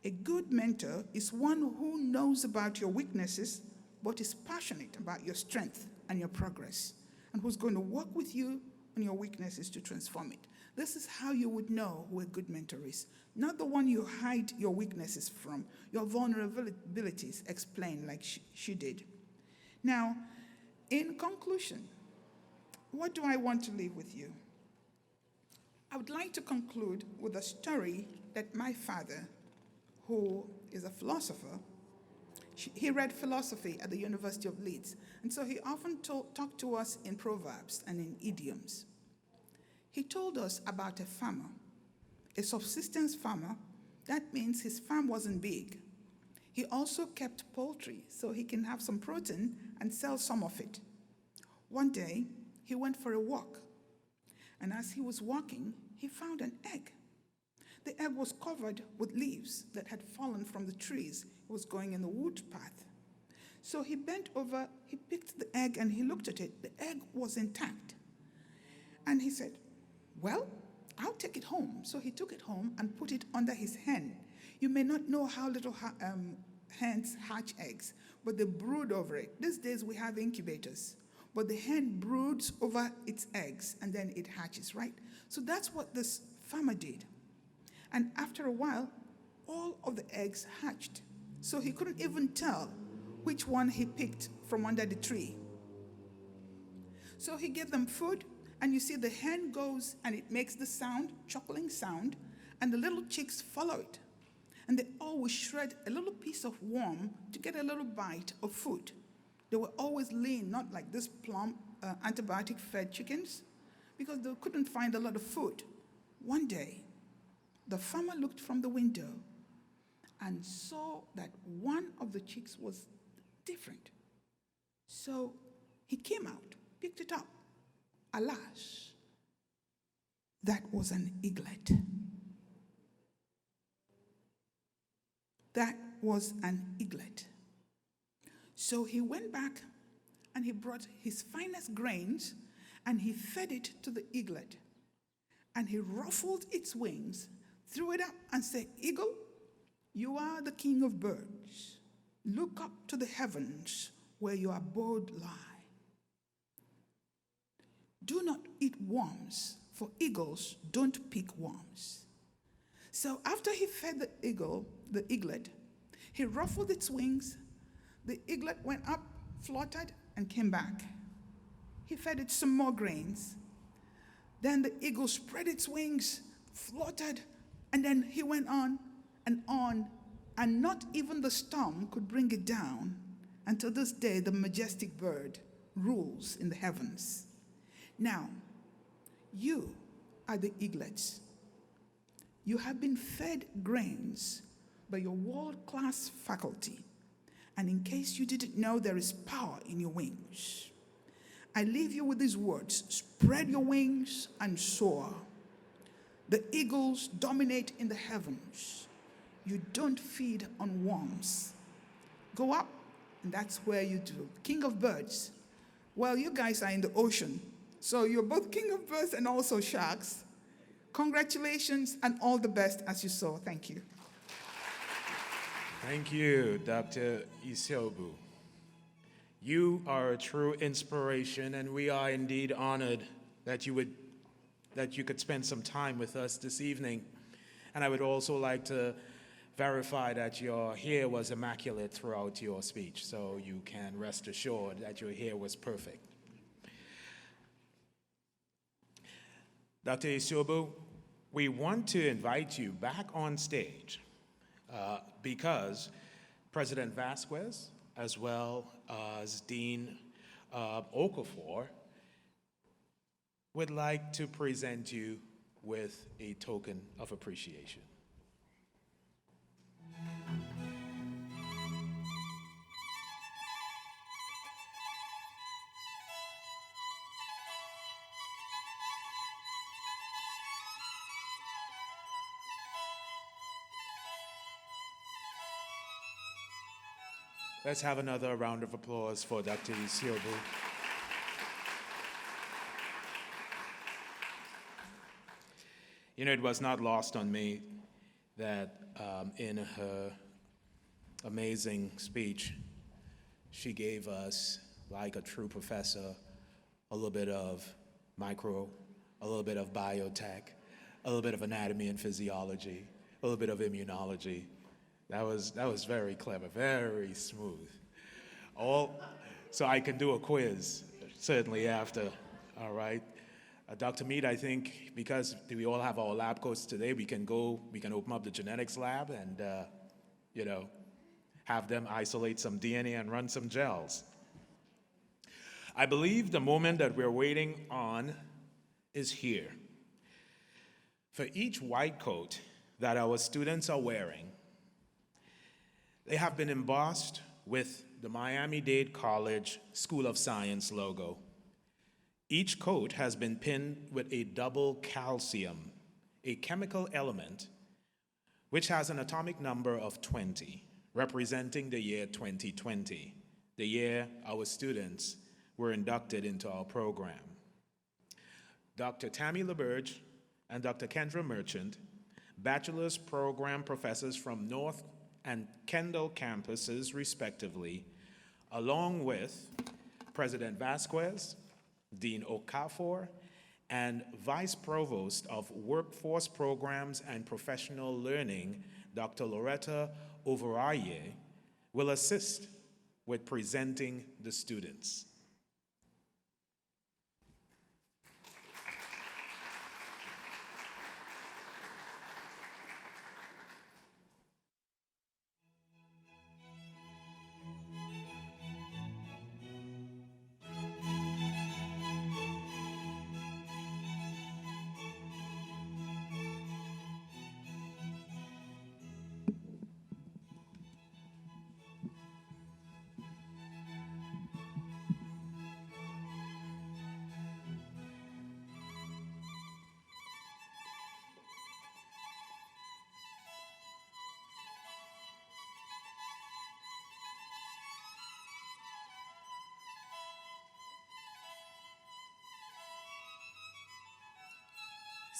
A good mentor is one who knows about your weaknesses, but is passionate about your strength and your progress, and who's going to work with you on your weaknesses to transform it. This is how you would know who a good mentor is. Not the one you hide your weaknesses from, your vulnerabilities explain like she did. Now, in conclusion, what do I want to leave with you? I would like to conclude with a story that my father, who is a philosopher, he read philosophy at the University of Leeds, and so he often talked to us in proverbs and in idioms. He told us about a farmer, a subsistence farmer. That means his farm wasn't big. He also kept poultry so he can have some protein and sell some of it. One day, he went for a walk, and as he was walking, he found an egg. The egg was covered with leaves that had fallen from the trees. It was going in the wood path. So he bent over, he picked the egg, and he looked at it. The egg was intact. And he said, well, I'll take it home. So he took it home and put it under his hen. You may not know how little hens hatch eggs, but they brood over it. These days we have incubators, but the hen broods over its eggs and then it hatches, right? So that's what this farmer did. And after a while, all of the eggs hatched. So he couldn't even tell which one he picked from under the tree. So he gave them food, and you see the hen goes and it makes the sound, chuckling sound, and the little chicks follow it. And they always shred a little piece of worm to get a little bite of food. They were always lean, not like this plump, antibiotic-fed chickens, because they couldn't find a lot of food. One day, the farmer looked from the window and saw that one of the chicks was different. So he came out, picked it up. Alas, that was an eaglet. That was an eaglet. So he went back and he brought his finest grains and he fed it to the eaglet. And he ruffled its wings, threw it up and said, Eagle, you are the king of birds. Look up to the heavens where your abode lie. Do not eat worms, for eagles don't pick worms. So after he fed the eaglet, he ruffled its wings. The eaglet went up, fluttered, and came back. He fed it some more grains. Then the eagle spread its wings, fluttered, and then he went on, and not even the storm could bring it down. Until this day, the majestic bird rules in the heavens. Now, you are the eaglets. You have been fed grains by your world-class faculty. And in case you didn't know, there is power in your wings. I leave you with these words: spread your wings and soar. The eagles dominate in the heavens. You don't feed on worms. Go up, and that's where you do. King of birds. Well, you guys are in the ocean, so you're both king of birds and also sharks. Congratulations and all the best as you saw. Thank you. Thank you, Dr. Isiobu. You are a true inspiration, and we are indeed honored that you could spend some time with us this evening. And I would also like to verify that your hair was immaculate throughout your speech, so you can rest assured that your hair was perfect. Dr. Isiobu, we want to invite you back on stage because President Vasquez, as well as Dean Okafor, would like to present you with a token of appreciation. Let's have another round of applause for Dr. Isiobu. You know, it was not lost on me that in her amazing speech, she gave us, like a true professor, a little bit of micro, a little bit of biotech, a little bit of anatomy and physiology, a little bit of immunology. That was very clever, very smooth. So I can do a quiz, certainly after, all right? Dr. Mead, I think because we all have our lab coats today, we can open up the genetics lab and, have them isolate some DNA and run some gels. I believe the moment that we're waiting on is here. For each white coat that our students are wearing, they have been embossed with the Miami-Dade College School of Science logo. Each coat has been pinned with a double calcium, a chemical element which has an atomic number of 20, representing the year 2020, the year our students were inducted into our program. Dr. Tammy LaBerge and Dr. Kendra Merchant, bachelor's program professors from North and Kendall campuses, respectively, along with President Vasquez, Dean Okafor, and Vice Provost of Workforce Programs and Professional Learning, Dr. Loretta Overaye, will assist with presenting the students.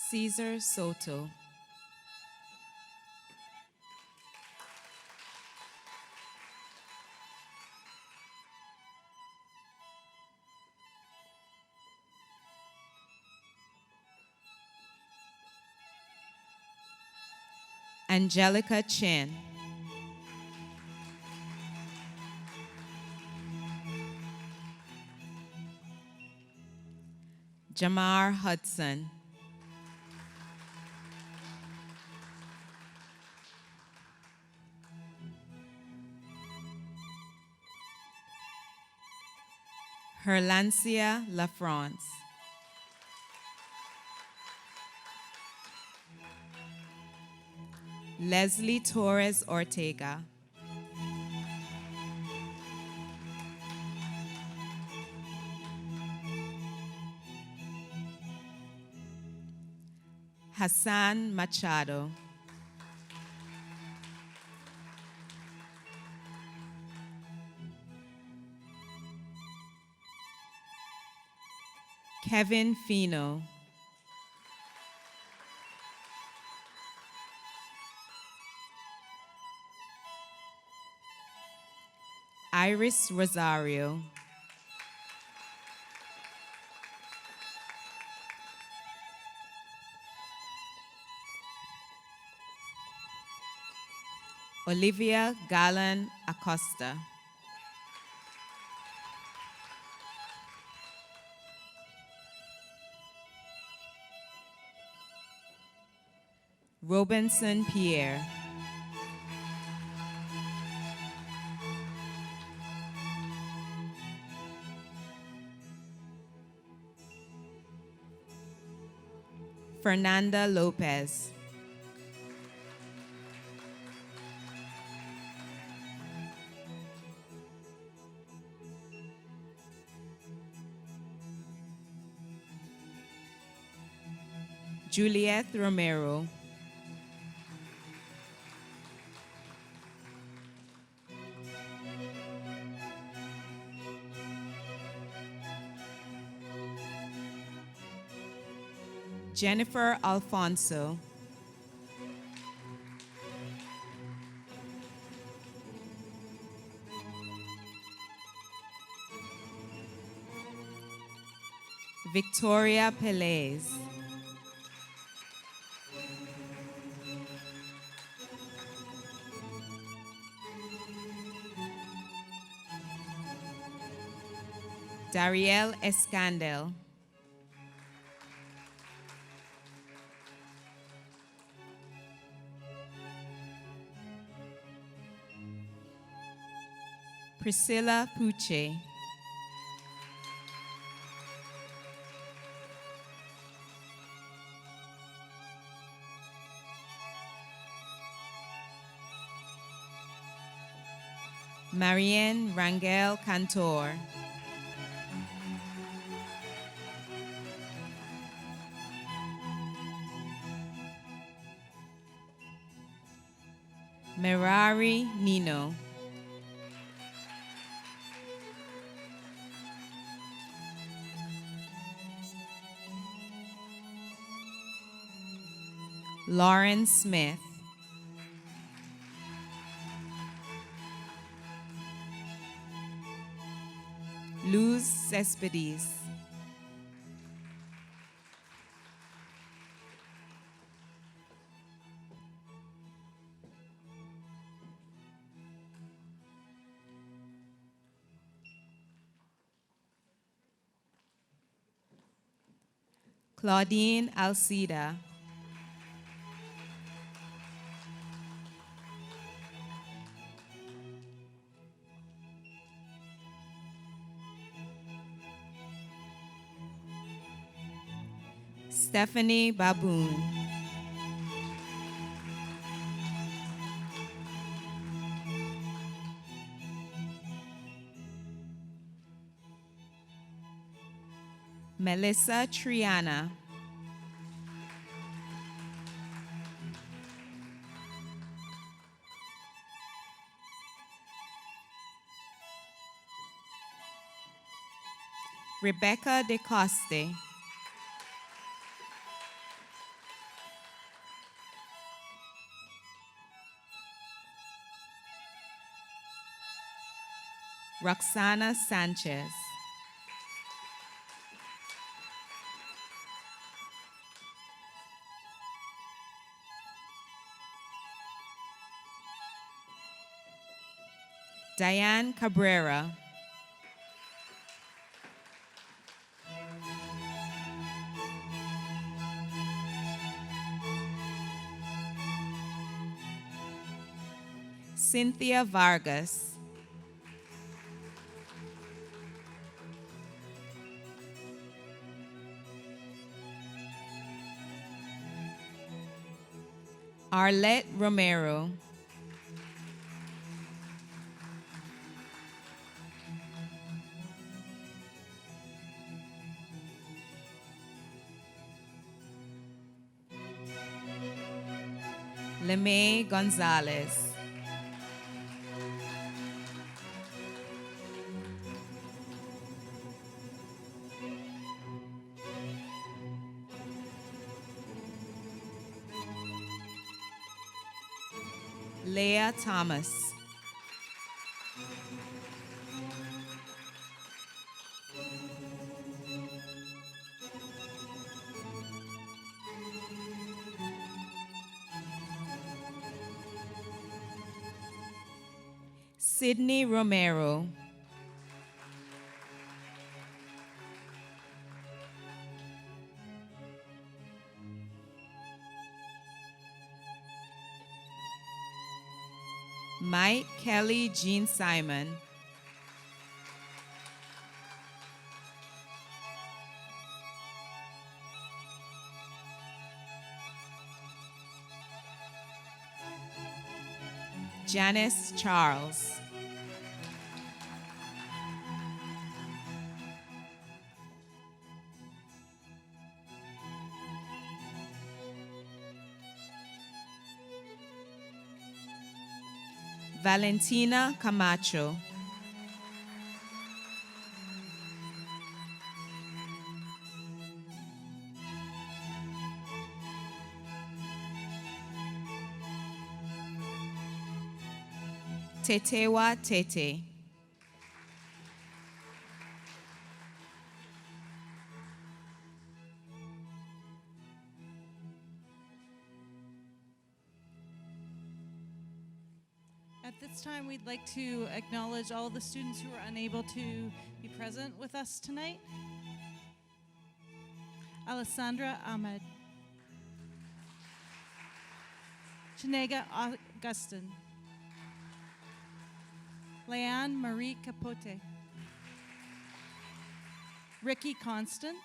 Cesar Soto. Angelica Chin. Jamar Hudson. Herlancia LaFrance. Leslie Torres Ortega. Hassan Machado. Kevin Fino. Iris Rosario. Olivia Gallan Acosta. Robinson Pierre. Fernanda Lopez. Juliet Romero. Jennifer Alfonso. Victoria Pelez. Dariel Escandel. Priscilla Puche. Marianne Rangel Cantor. Merari Nino. Lauren Smith. Luz Cespedes. Claudine Alcida. Stephanie Baboon. Melissa Triana. Rebecca DeCoste. Roxana Sanchez. Diane Cabrera. Cynthia Vargas. Arlette Romero. LeMay Gonzalez. Leah Thomas. Sydney Romero. Mike Kelly Jean Simon. Janice Charles. Valentina Camacho. Tetewa Tete. At this time, we'd like to acknowledge all the students who are unable to be present with us tonight. Alessandra Ahmed. Chinega Augustin. Leanne Marie Capote. Ricky Constant.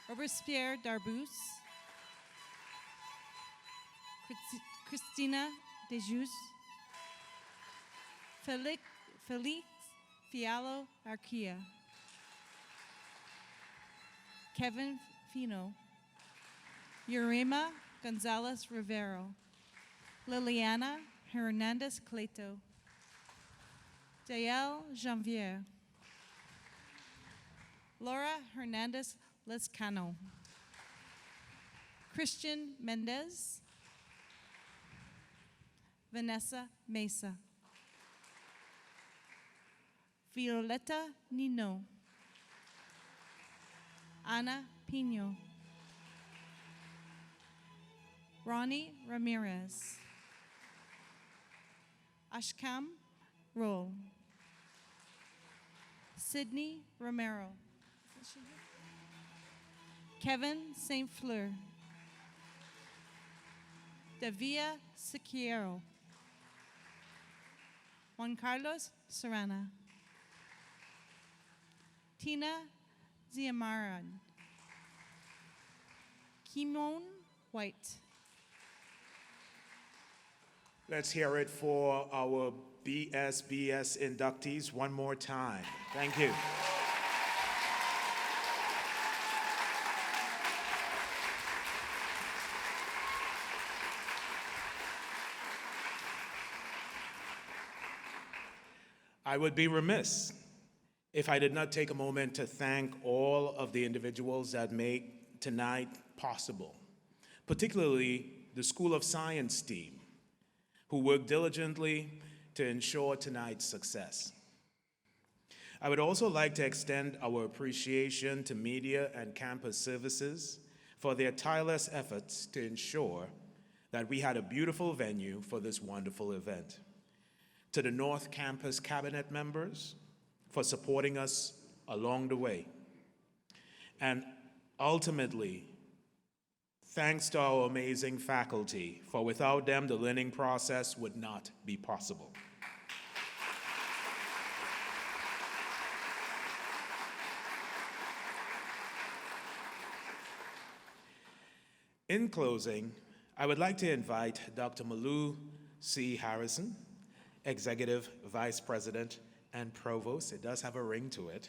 Robespierre Darbus. Christina Dejus. Felix Fialo Arquia. Kevin Fino. Urema Gonzalez Rivero. Liliana Hernandez Cleto. Jael Janvier. Laura Hernandez Lescano. Christian Mendez. Vanessa Mesa. Violeta Nino. Ana Pino. Ronnie Ramirez. Ashkam Roll. Sydney Romero. Kevin St. Fleur. Davia Siquiero. Juan Carlos Serrana. Tina Ziamaran. Kimon White. Let's hear it for our BSBS inductees one more time. Thank you. I would be remiss if I did not take a moment to thank all of the individuals that make tonight possible, particularly the School of Science team, who worked diligently to ensure tonight's success. I would also like to extend our appreciation to media and campus services for their tireless efforts to ensure that we had a beautiful venue for this wonderful event. To the North Campus cabinet members for supporting us along the way. And ultimately, thanks to our amazing faculty, for without them, the learning process would not be possible. In closing, I would like to invite Dr. Malou C. Harrison, Executive Vice President and Provost, it does have a ring to it,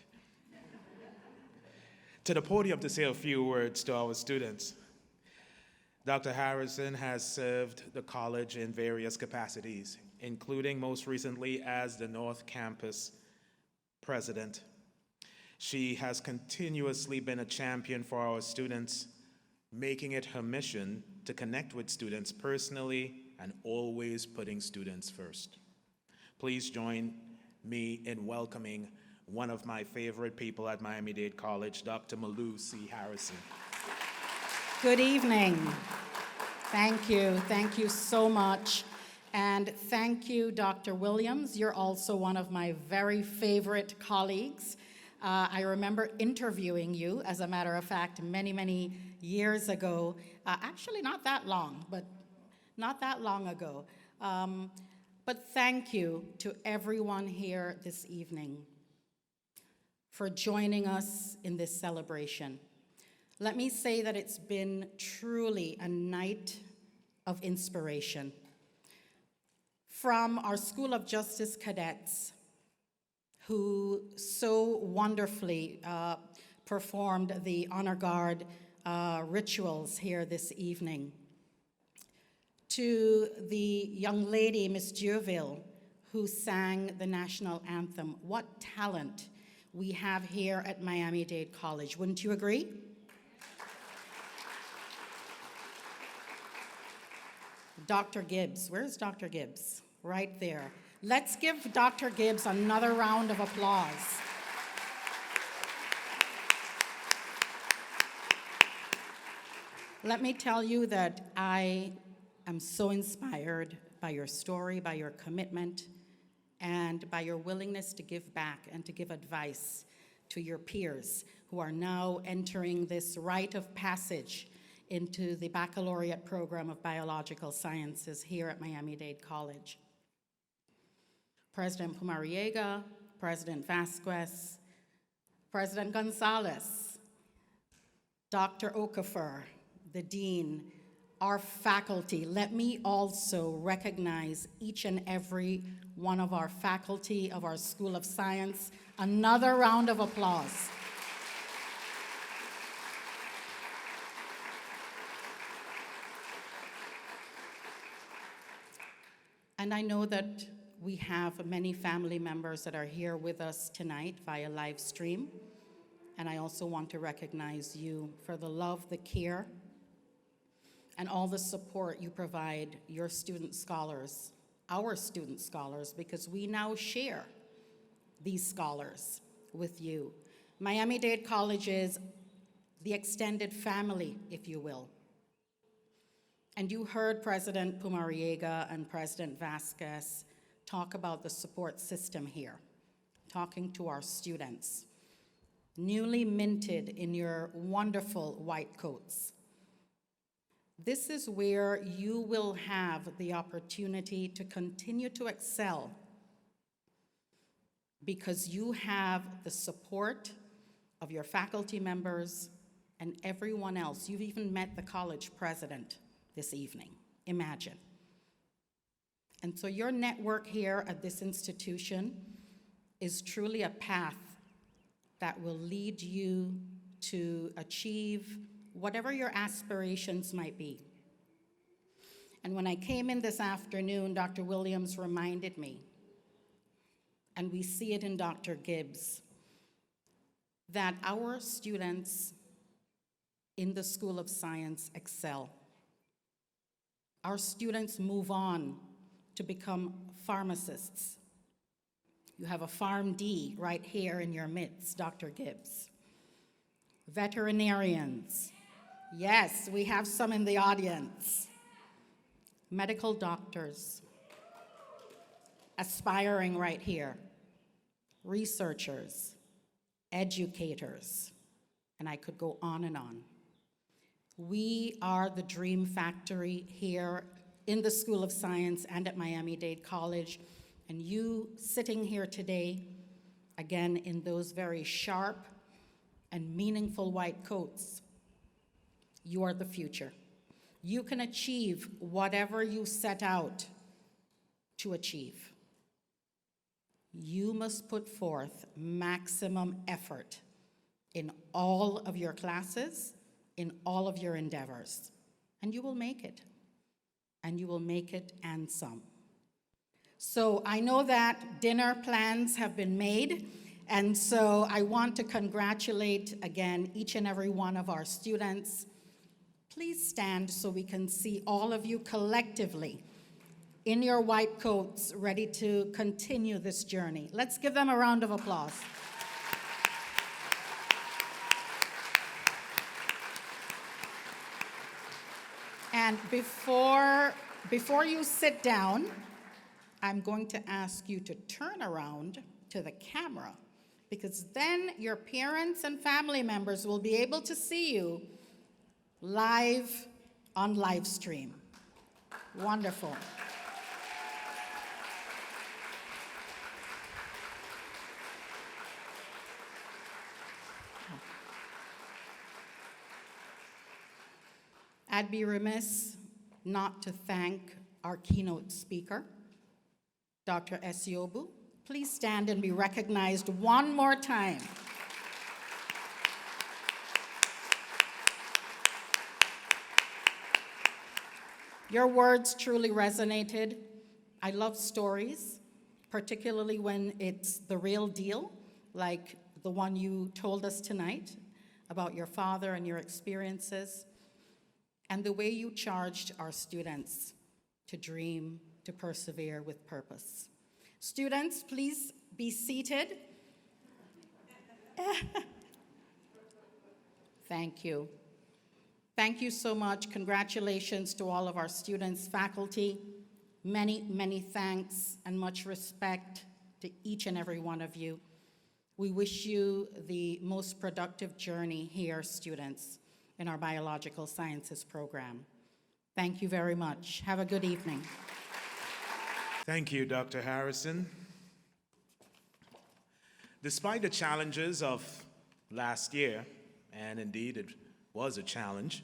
to the podium to say a few words to our students. Dr. Harrison has served the college in various capacities, including most recently as the North Campus President. She has continuously been a champion for our students, making it her mission to connect with students personally and always putting students first. Please join me in welcoming one of my favorite people at Miami-Dade College, Dr. Malou C. Harrison. Good evening. Thank you. Thank you so much. And thank you, Dr. Williams. You're also one of my very favorite colleagues. I remember interviewing you, as a matter of fact, many, many years ago. Actually, not that long, but not that long ago. But thank you to everyone here this evening for joining us in this celebration. Let me say that it's been truly a night of inspiration. From our School of Justice cadets, who so wonderfully performed the Honor Guard rituals here this evening, to the young lady, Miss Dieuville, who sang the national anthem. What talent we have here at Miami-Dade College, wouldn't you agree? Dr. Gibbs, where's Dr. Gibbs? Right there. Let's give Dr. Gibbs another round of applause. Let me tell you that I am so inspired by your story, by your commitment, and by your willingness to give back and to give advice to your peers who are now entering this rite of passage into the baccalaureate program of biological sciences here at Miami-Dade College. President Pumariega, President Vasquez, President Gonzalez, Dr. Okafor, the Dean, our faculty. Let me also recognize each and every one of our faculty of our School of Science. Another round of applause. And I know that we have many family members that are here with us tonight via live stream. And I also want to recognize you for the love, the care, and all the support you provide your student scholars, our student scholars, because we now share these scholars with you. Miami-Dade College is the extended family, if you will. And you heard President Pumariega and President Vasquez talk about the support system here, talking to our students, newly minted in your wonderful white coats. This is where you will have the opportunity to continue to excel because you have the support of your faculty members and everyone else. You've even met the college president this evening, imagine. And so your network here at this institution is truly a path that will lead you to achieve whatever your aspirations might be. And when I came in this afternoon, Dr. Williams reminded me, and we see it in Dr. Gibbs, that our students in the School of Science excel. Our students move on to become pharmacists. You have a PharmD right here in your midst, Dr. Gibbs. Veterinarians. Yes, we have some in the audience. Medical doctors. Aspiring right here. Researchers. Educators. And I could go on and on. We are the dream factory here in the School of Science and at Miami-Dade College. And you sitting here today, again, in those very sharp and meaningful white coats, you are the future. You can achieve whatever you set out to achieve. You must put forth maximum effort in all of your classes, in all of your endeavors, and you will make it. And you will make it and some. So I know that dinner plans have been made, and so I want to congratulate again each and every one of our students. Please stand so we can see all of you collectively in your white coats ready to continue this journey. Let's give them a round of applause. And before Before you sit down, I'm going to ask you to turn around to the camera, because then your parents and family members will be able to see you live on live stream. Wonderful. I'd be remiss not to thank our keynote speaker, Dr. Esiobu. Please stand and be recognized one more time. Your words truly resonated. I love stories, particularly when it's the real deal, like the one you told us tonight about your father and your experiences, and the way you charged our students to dream, to persevere with purpose. Students, please be seated. Thank you. Thank you so much. Congratulations to all of our students, faculty. Many, many thanks and much respect to each and every one of you. We wish you the most productive journey here, students, in our biological sciences program. Thank you very much. Have a good evening. Thank you, Dr. Harrison. Despite the challenges of last year, and indeed it was a challenge,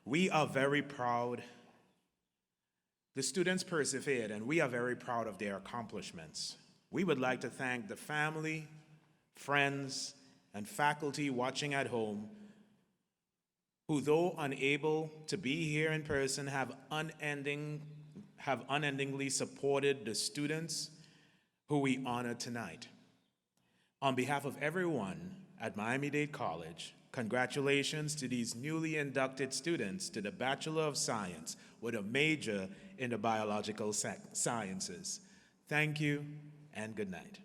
we are very proud. The students persevered, and we are very proud of their accomplishments. We would like to thank the family, friends, and faculty watching at home who, though unable to be here in person, have unendingly supported the students who we honor tonight. On behalf of everyone at Miami-Dade College, congratulations to these newly inducted students to the Bachelor of Science with a major in the biological sciences. Thank you and good night.